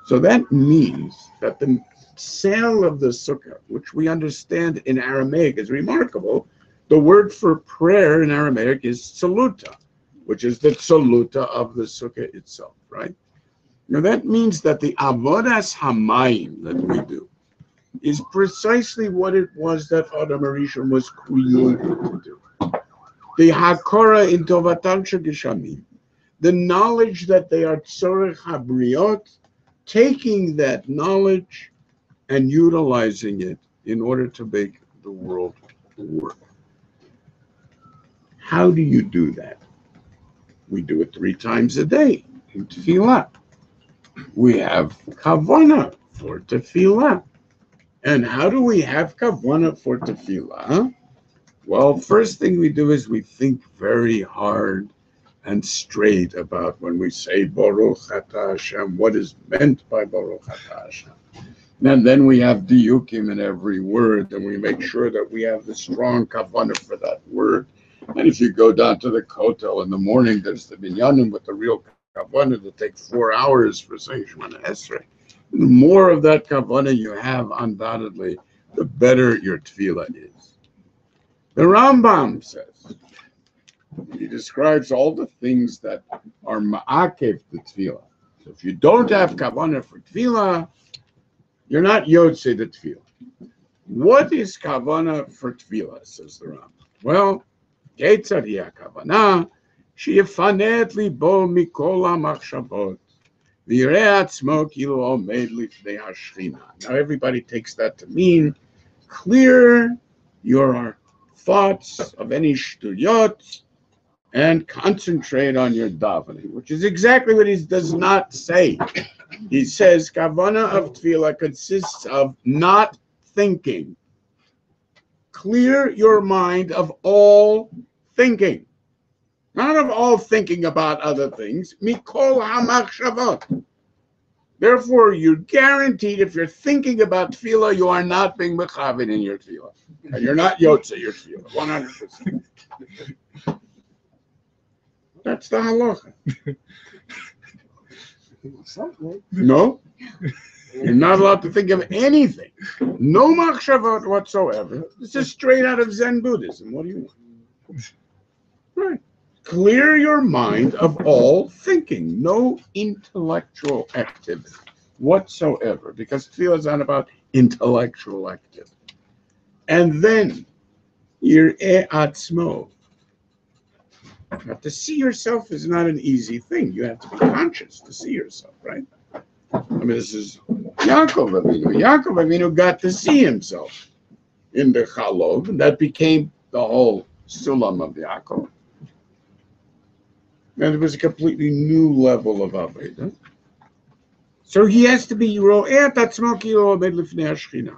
So that means that the sale of the sukkah, which we understand in Aramaic is remarkable, the word for prayer in Aramaic is saluta, which is the saluta of the sukkah itself, right? Now that means that the avodas hamayim that we do is precisely what it was that Adam Arishon was created to do. The hakora in tovatan shegishamim, the knowledge that they are tzorech habriot, taking that knowledge and utilizing it in order to make the world work. How do you do that? We do it 3 times a day in tefillah. We have kavanah for tefillah. And how do we have kavanah for tefillah? Well, first thing we do is we think very hard and straight about when we say Baruch Atah Hashem, what is meant by Baruch Atah Hashem. And then we have diyukim in every word, and we make sure that we have the strong kavanah for that word. And if you go down to the kotel in the morning, there's the minyanim with the real kavanah that take 4 hours for saying Shemana Esrei. The more of that kavanah you have, undoubtedly, the better your tefillah is. The Rambam says, he describes all the things that are ma'akev the tefillah. So if you don't have kavanah for tefillah, you're not yotze the tefillah. What is kavanah for tefillah, says the Rambam? Well, ketzad hiya kavanah, sheyifanet libo mikol hamachshavot, v'yireh atzmo kilu omed lifnei hashchina. Now everybody takes that to mean clear your thoughts of any shtuyot and concentrate on your davening, which is exactly what he does not say. He says kavanah of tefillah consists of not thinking. Clear your mind of all thinking. Not of all thinking about other things. Mikol hamachshavot. Therefore, you're guaranteed if you're thinking about tefillah, you are not being mechavit in your tefillah. And you're not yotze your tefillah, 100%. That's the halacha. No, you're not allowed to think of anything. No machshavot whatsoever. This is straight out of Zen Buddhism. What do you want? Right. Clear your mind of all thinking. No intellectual activity whatsoever, because tefillah is not about intellectual activity. And then, yireh atzmo. Now, to see yourself is not an easy thing. You have to be conscious to see yourself, right? I mean, this is Yaakov Avinu. Yaakov Avinu got to see himself in the Chalov, and that became the whole Sulam of Yaakov. And it was a completely new level of Aveda. So he has to be Ro'eh Atzmo Ki Lo Omed Lifnei Hashchina,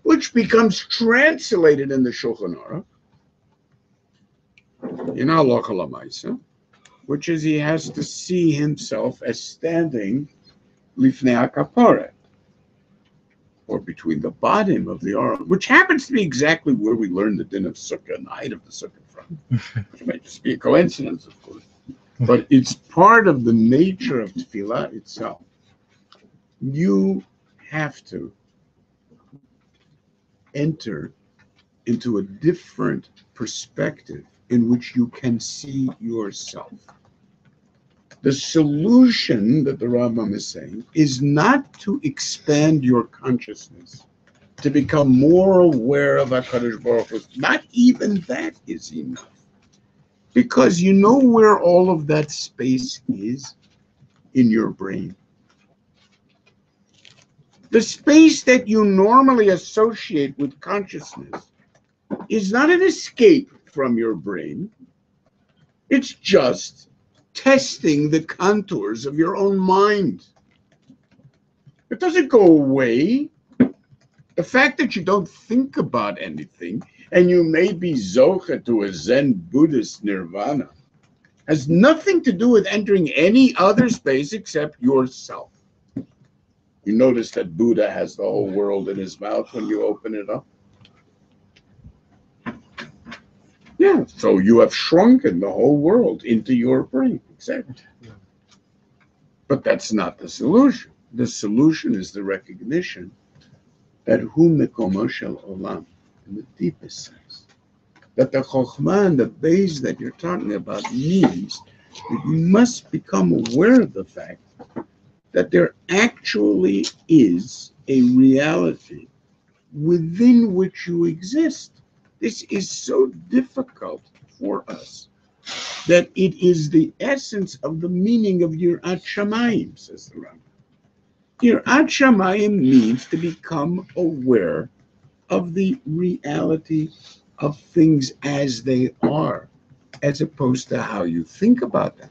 which becomes translated in the Shulchan Aruch in Halacha L'Maisa, which is he has to see himself as standing Lifnei HaKaporet, or between the bottom of the Aron, which happens to be exactly where we learn the din of Sukkah and the height of the Sukkah from. Which might just be a coincidence, of course. But it's part of the nature of Tefillah itself. You have to enter into a different perspective in which you can see yourself. The solution that the Rambam is saying is not to expand your consciousness, to become more aware of HaKadosh Baruch Hu. Not even that is enough. Because you know where all of that space is? In your brain. The space that you normally associate with consciousness is not an escape from your brain. It's just testing the contours of your own mind. It doesn't go away. The fact that you don't think about anything and you may be zocha to a Zen Buddhist nirvana has nothing to do with entering any other space except yourself. You notice that Buddha has the whole world in his mouth when you open it up? Yeah, so you have shrunken the whole world into your brain, exactly. But that's not the solution. The solution is the recognition that hu mekomo shel olam, in the deepest sense, that the chokhmah and the base that you're talking about means that you must become aware of the fact that there actually is a reality within which you exist. This is so difficult for us that it is the essence of the meaning of Yirat Shamayim, says the Rabba. Yirat Shamayim means to become aware of the reality of things as they are, as opposed to how you think about them.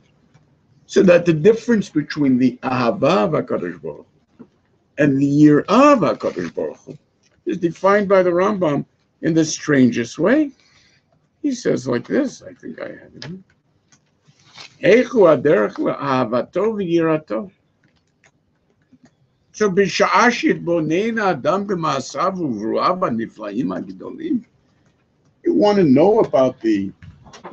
So that the difference between the Ahava v'Kadosh Baruch Hu and the Yirah v'Kadosh Baruch Hu is defined by the Rambam in the strangest way. He says like this, I think I have it. Eichu haderech le'ahavato v'yirato. So b'sha'ah shitbonein adam b'ma'asav u'vru'av ha'nifla'im ha'gedolim. You want to know about the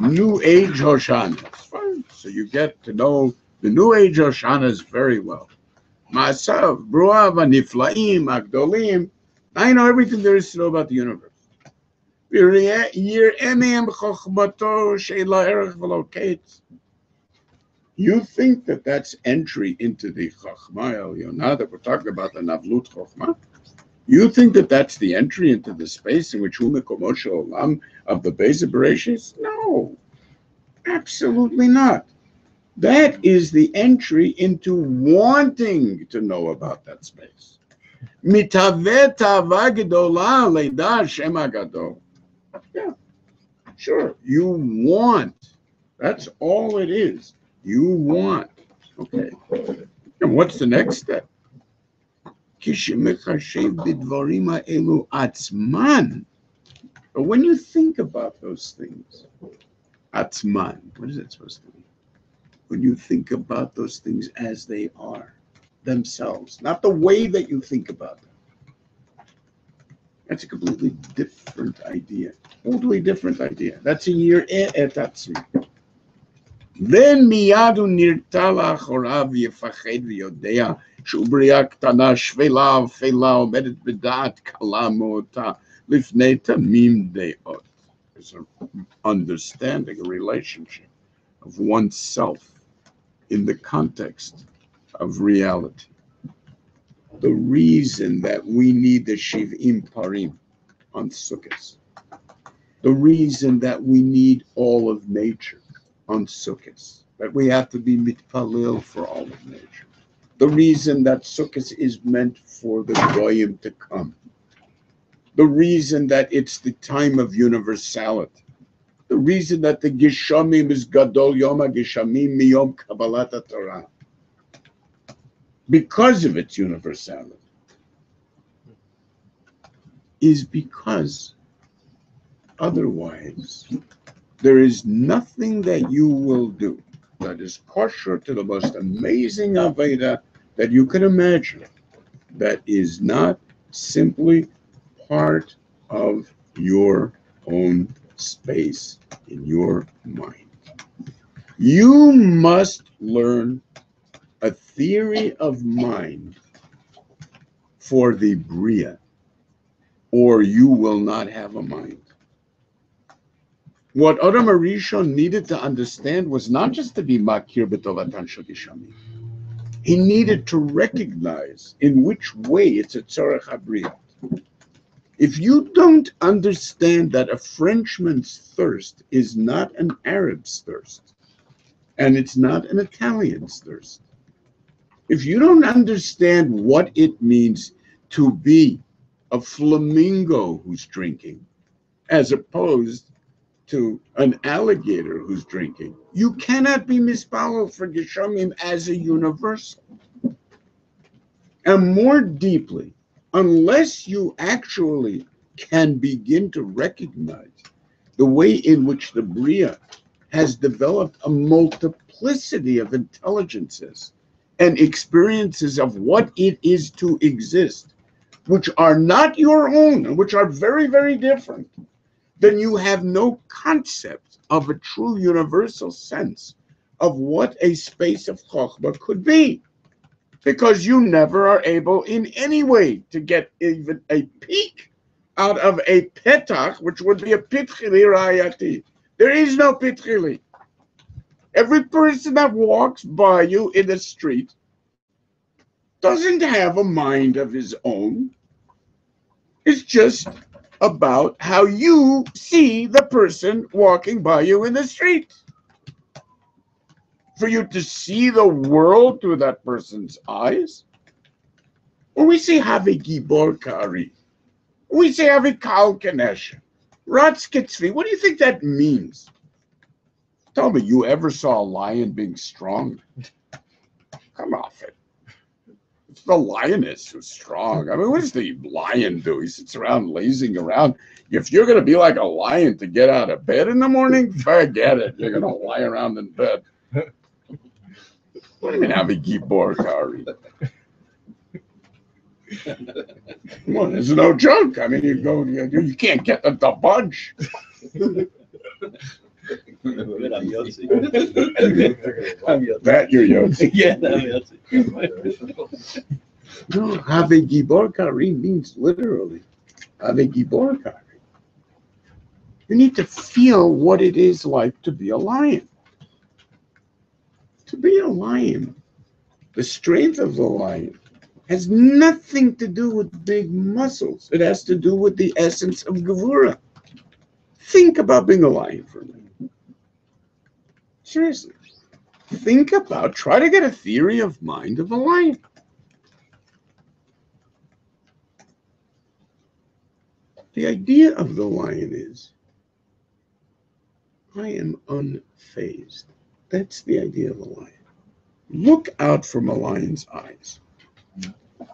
New Age Hosha'ana. It's fine. So you get to know the New Age Hosha'anas very well. Ma'asav, v'ru'av ha'nifla'im ha'gedolim. I know everything there is to know about the universe. You think that that's entry into the Chachma Elionah, that we're talking about the Navlut Chachma? You think that that's the entry into the space in which Hu Mekomo Shel Olam of the base of Bereshis? No, absolutely not. That is the entry into wanting to know about that space. Mitaveh tava gedola leida Shem HaGadol. Yeah, sure. You want. That's all it is. You want. Okay. And what's the next step? But when you think about those things, atzman, what is it supposed to be? When you think about those things as they are, themselves, not the way that you think about them. That's a completely different idea. Totally different idea. That's a year et atzmi. Then miyadu nirtala chorav yefached v'yodea shu bria ktana shvela ufela omedet b'da'at kala mo'ota lifnei tamim de'ot. There's an understanding, a relationship of oneself in the context of reality. The reason that we need the Shiv'im Parim on Sukkot, the reason that we need all of nature on Sukkot, that we have to be mitpalil for all of nature, the reason that Sukkot is meant for the Goyim to come, the reason that it's the time of universality, the reason that the Geshamim is Gadol Yom HaGeshamim Miyom Kabbalat Torah, because of its universality, is because otherwise there is nothing that you will do that is kosher to the most amazing Aveda that you can imagine that is not simply part of your own space in your mind. You must learn a theory of mind for the Bria, or you will not have a mind. What Adam Arishon needed to understand was not just to be Makir B'Tovatan Shel Geshamim. He needed to recognize in which way it's a Tzorech HaBriah. If you don't understand that a Frenchman's thirst is not an Arab's thirst, and it's not an Italian's thirst, if you don't understand what it means to be a flamingo who's drinking, as opposed to an alligator who's drinking. You cannot be mispalel for Geshamim as a universal. And more deeply, unless you actually can begin to recognize the way in which the Bria has developed a multiplicity of intelligences and experiences of what it is to exist, which are not your own, and which are very, very different, then you have no concept of a true universal sense of what a space of Chokhmah could be. Because you never are able in any way to get even a peek out of a petach, which would be a pitchili rayati. There is no pitchili. Every person that walks by you in the street doesn't have a mind of his own. It's just about how you see the person walking by you in the street. For you to see the world through that person's eyes, or we say have a gibor kari, we say have a kal kanesh, ratskitzvi. What do you think that means? Tell me, you ever saw a lion being strong? Come off it. It's the lioness who's strong. I mean, what does the lion do? He sits around lazing around. If you're going to be like a lion to get out of bed in the morning, forget it. You're going to lie around in bed. What do you mean, have a gibor kari? Well, it's no joke. I mean, you can't get them to budge. That you're Yotzi. Yeah, that's it. No, have a gibor kari means literally have a gibor kari. You need to feel what it is like to be a lion. To be a lion, the strength of the lion has nothing to do with big muscles. It has to do with the essence of Gevura. Think about being a lion for a minute. Seriously. Try to get a theory of mind of a lion. The idea of the lion is, I am unfazed. That's the idea of a lion. Look out from a lion's eyes.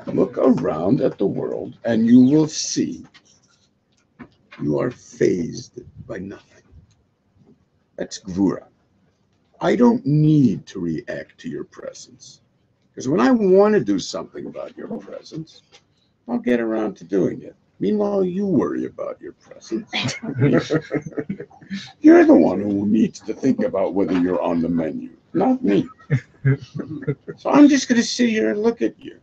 Look around at the world and you will see you are fazed by nothing. That's Gvura. I don't need to react to your presence. Because when I want to do something about your presence, I'll get around to doing it. Meanwhile, you worry about your presence. You're the one who needs to think about whether you're on the menu, not me. So I'm just going to sit here and look at you.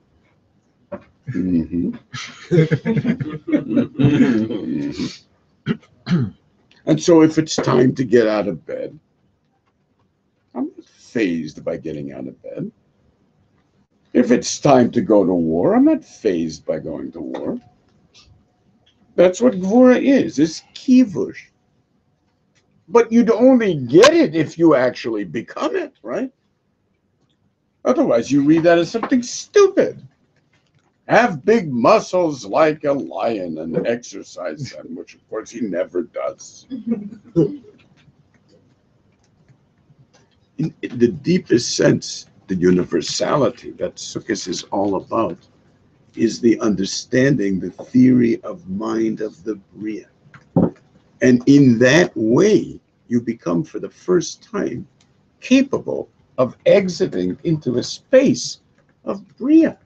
Mm-hmm. Mm-hmm. And so if it's time to get out of bed, I'm not fazed by getting out of bed. If it's time to go to war, I'm not fazed by going to war. That's what Gvura is. It's kivush. But you'd only get it if you actually become it, right? Otherwise, you read that as something stupid. Have big muscles like a lion and exercise them, which of course he never does. In the deepest sense, the universality that Sukkot is all about is the understanding, the theory of mind of the Bria. And in that way, you become for the first time capable of exiting into a space of Bria.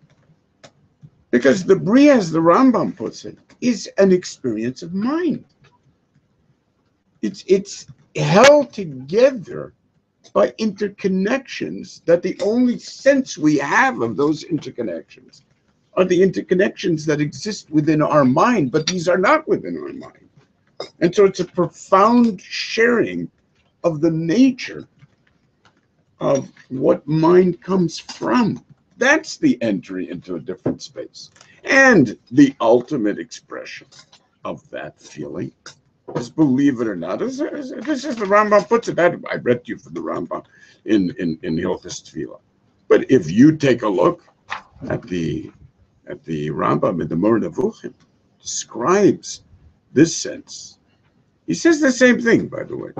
Because the Bria, as the Rambam puts it, is an experience of mind. It's held together by interconnections that the only sense we have of those interconnections are the interconnections that exist within our mind, but these are not within our mind. And so it's a profound sharing of the nature of what mind comes from. That's the entry into a different space. And the ultimate expression of that feeling is, believe it or not, this is the Rambam puts it. I read to you from the Rambam in Hilchos Tefillah. But if you take a look at the Rambam in the Moreh Nevuchim, describes this sense He says the same thing, by the way,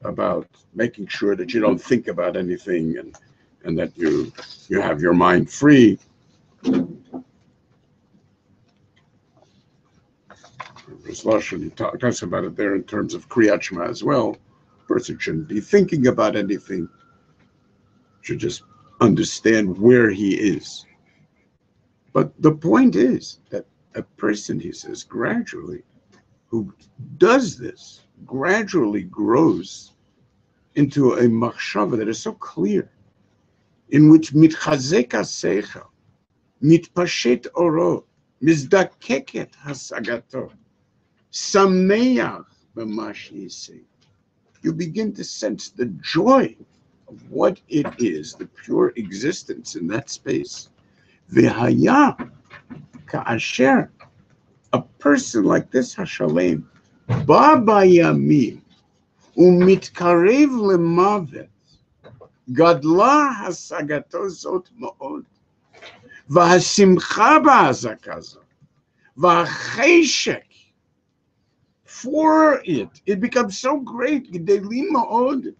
about making sure that you don't think about anything and that you have your mind free. He talks about it there in terms of Kriyat Shema as well. A person shouldn't be thinking about anything. Should just understand where he is. But the point is that a person, he says, gradually, who does this, gradually grows into a machshava that is so clear, in which mitchazek haseicha, mitpashet oro, mizdakeket hasagato, sameach b'ma she'iseh. You begin to sense the joy of what it is, the pure existence in that space. V'haya ka'asher, a person like this, Hashalem, ba bayamim, umitkarev lemavet, gadla hasagato zot ma'od, v'hasimcha ba'azaka zot, v'acheshek, for it becomes so great, gedelim ma'od,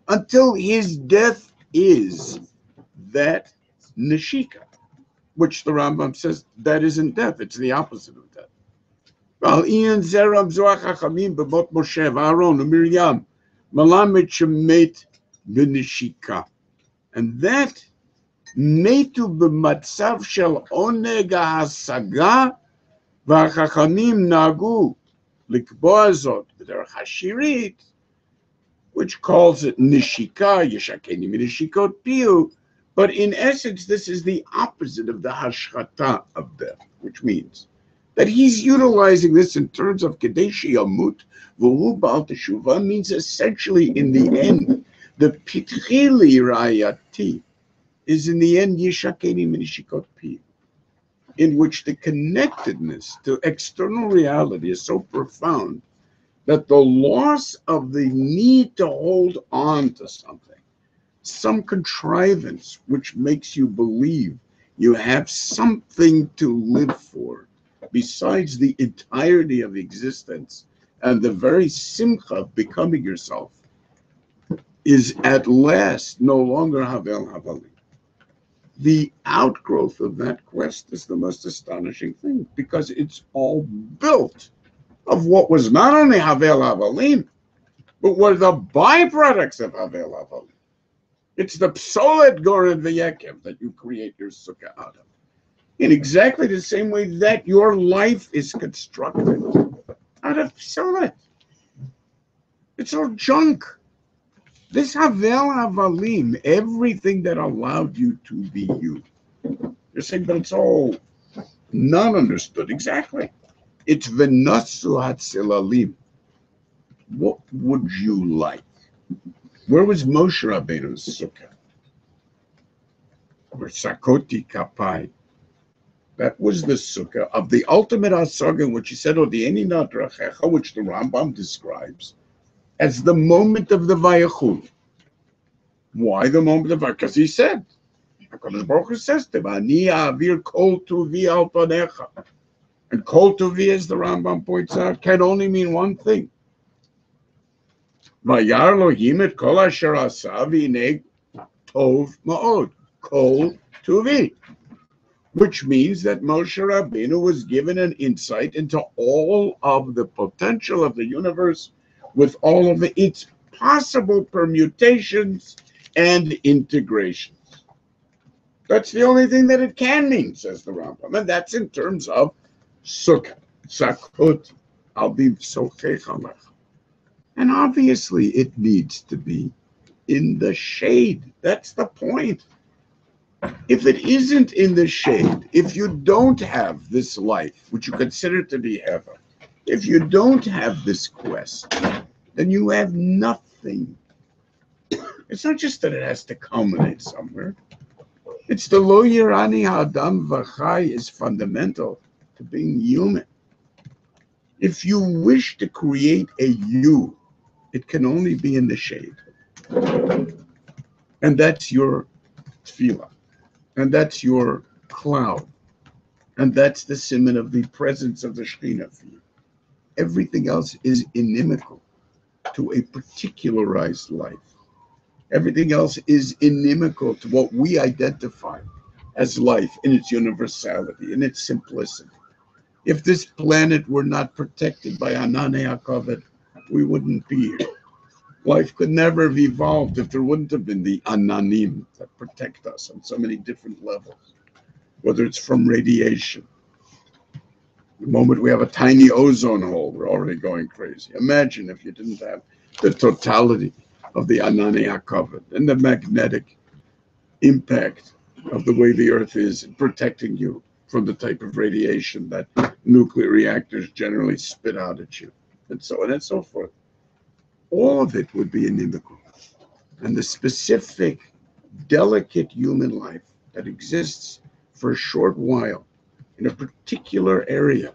until his death is that neshika, which the Rambam says that isn't death, it's the opposite of death. And that metu b'matzav shel oneg hasaga v'chachamim nagu likboa zot b'derech hashirit, which calls it nishika, yeshakeni minishikot piu, but in essence, this is the opposite of the hashchata of death, which means that he's utilizing this in terms of kadeshi yamut v'hu ba'al teshuvah, means essentially in the end, the pitchili rayati is in the end yeshakeni minishikot piu, in which the connectedness to external reality is so profound that the loss of the need to hold on to something, some contrivance which makes you believe you have something to live for besides the entirety of existence and the very simcha of becoming yourself, is at last no longer Havel Havalim. The outgrowth of that quest is the most astonishing thing, because it's all built of what was not only Havel Havalim, but were the byproducts of Havel Havalim. It's the psolet goren v'yekev that you create your sukkah out of. In exactly the same way that your life is constructed out of psolet. It's all junk. This Havel Havalim, everything that allowed you to be you. You're saying, but it's all not understood. Exactly. It's v'nasu hatzilalim. What would you like? Where was Moshe Rabbeinu's sukkah? Where Sakoti Kapai. That was the sukkah of the ultimate asaga, in which he said, Odieni nadrachecha, which the Rambam describes as the moment of the Vayachul. Why the moment of Vayachul? Because he said, HaKadosh Baruch Hu says to him, Ani avir kol tuvi al panecha. And kol tuvi, as the Rambam points out, can only mean one thing. Vayar Elohim et kol asher asa v'hinei tov ma'od, kol tuvi. Which means that Moshe Rabbeinu was given an insight into all of the potential of the universe with all of its possible permutations and integrations. That's the only thing that it can mean, says the Rambam, and that's in terms of sukkah, sakut, I'll be sochech alech. And obviously it needs to be in the shade. That's the point. If it isn't in the shade, if you don't have this life, which you consider to be heaven, if you don't have this quest, then you have nothing. It's not just that it has to culminate somewhere. It's the lo yirani ha'adam v'chai is fundamental to being human. If you wish to create a you, it can only be in the shade. And that's your tefillah. And that's your cloud. And that's the siman of the presence of the Shekhinah for you. Everything else is inimical. to a particularized life. Everything else is inimical to what we identify as life in its universality, in its simplicity. If this planet were not protected by Anane HaKavod, we wouldn't be here. Life could never have evolved if there wouldn't have been the Ananim that protect us on so many different levels, whether it's from radiation. The moment we have a tiny ozone hole, we're already going crazy. Imagine if you didn't have the totality of the Anane HaKavod and the magnetic impact of the way the Earth is in protecting you from the type of radiation that nuclear reactors generally spit out at you, and so on and so forth. All of it would be inimical. And the specific, delicate human life that exists for a short while in a particular area,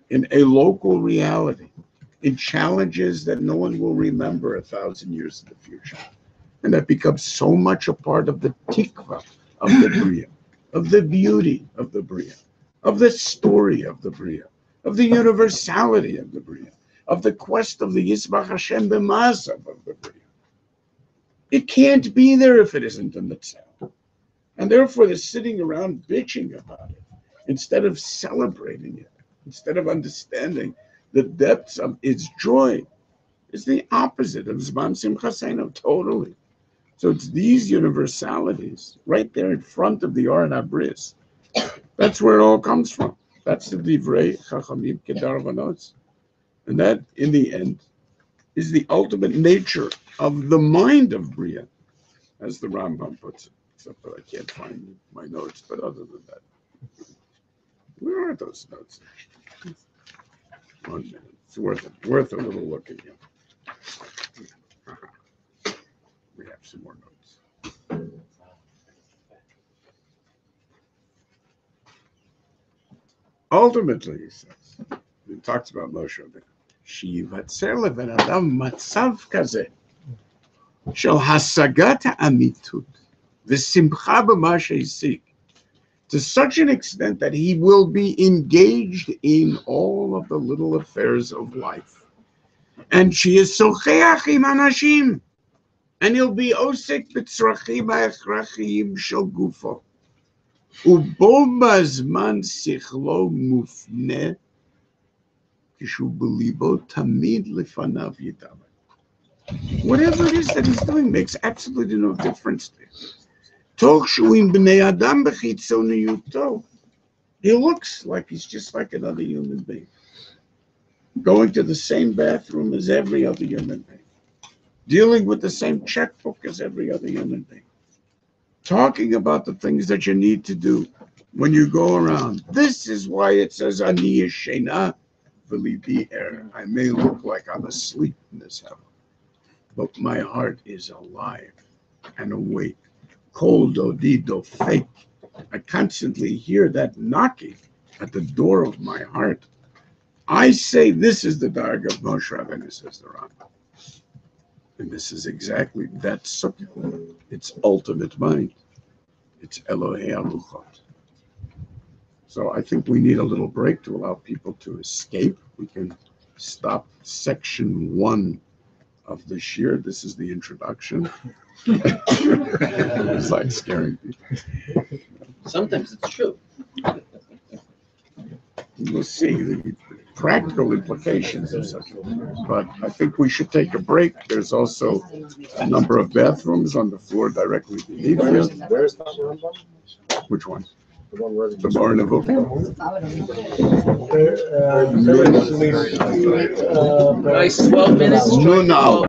in a local reality, in challenges that no one will remember 1,000 years in the future. And that becomes so much a part of the tikva of the Bria, of the beauty of the Bria, of the story of the Bria, of the universality of the Bria, of the quest of the Yisbach Hashem b'masav of the Bria. It can't be there if it isn't in the tzel. And therefore they're sitting around bitching about it instead of celebrating it, instead of understanding the depths of its joy. Is the opposite of Zman Simchaseinu, totally. So it's these universalities right there in front of the Aron HaBris. That's where it all comes from. That's the Divrei Chachamim Kedarvanos. And that, in the end, is the ultimate nature of the mind of Bria, as the Rambam puts it. Except that I can't find my notes, but other than that. Where are those notes? 1 minute. It's worth a little look at you. We have some more notes. Ultimately, he says, he talks about Moshe Rabbeinu. שיווצר לבן אדם מצב כזה של השגת האמיתות ושמחה במה שהשיג, to such an extent that he will be engaged in all of the little affairs of life. And שישוחח עם אנשים, and he'll be עוסק בצרכים ההכרחיים של גופו. ובו בזמן שכלו מופנה כשהוא בליבו תמיד לפניו יתעלה. Whatever it is that he's doing makes absolutely no difference to him. תוך שהוא עם בני אדם בחיצוניותו, he looks like he's just like another human being, going to the same bathroom as every other human being, dealing with the same checkbook as every other human being, talking about the things that you need to do when you go around. This is why it says, Ani yeshena v'libi er. I may look like I'm asleep in this heaven, but my heart is alive and awake. Cold odido fake. I constantly hear that knocking at the door of my heart. I say this is the darg of Moshe Rabbeinu, says the Rabba. And this is exactly that sukkah, its ultimate mind. It's Elohei Aluchot. So I think we need a little break to allow people to escape. We can stop section 1 of the shir. This is the introduction. It's like scaring people. Sometimes it's true. We'll see the practical implications of such a thing. But I think we should take a break. There's also a number of bathrooms on the floor directly beneath you. Where's the Rambam? Which one? The one where The Bar Nevuchim. Nice 12 minutes. No, no.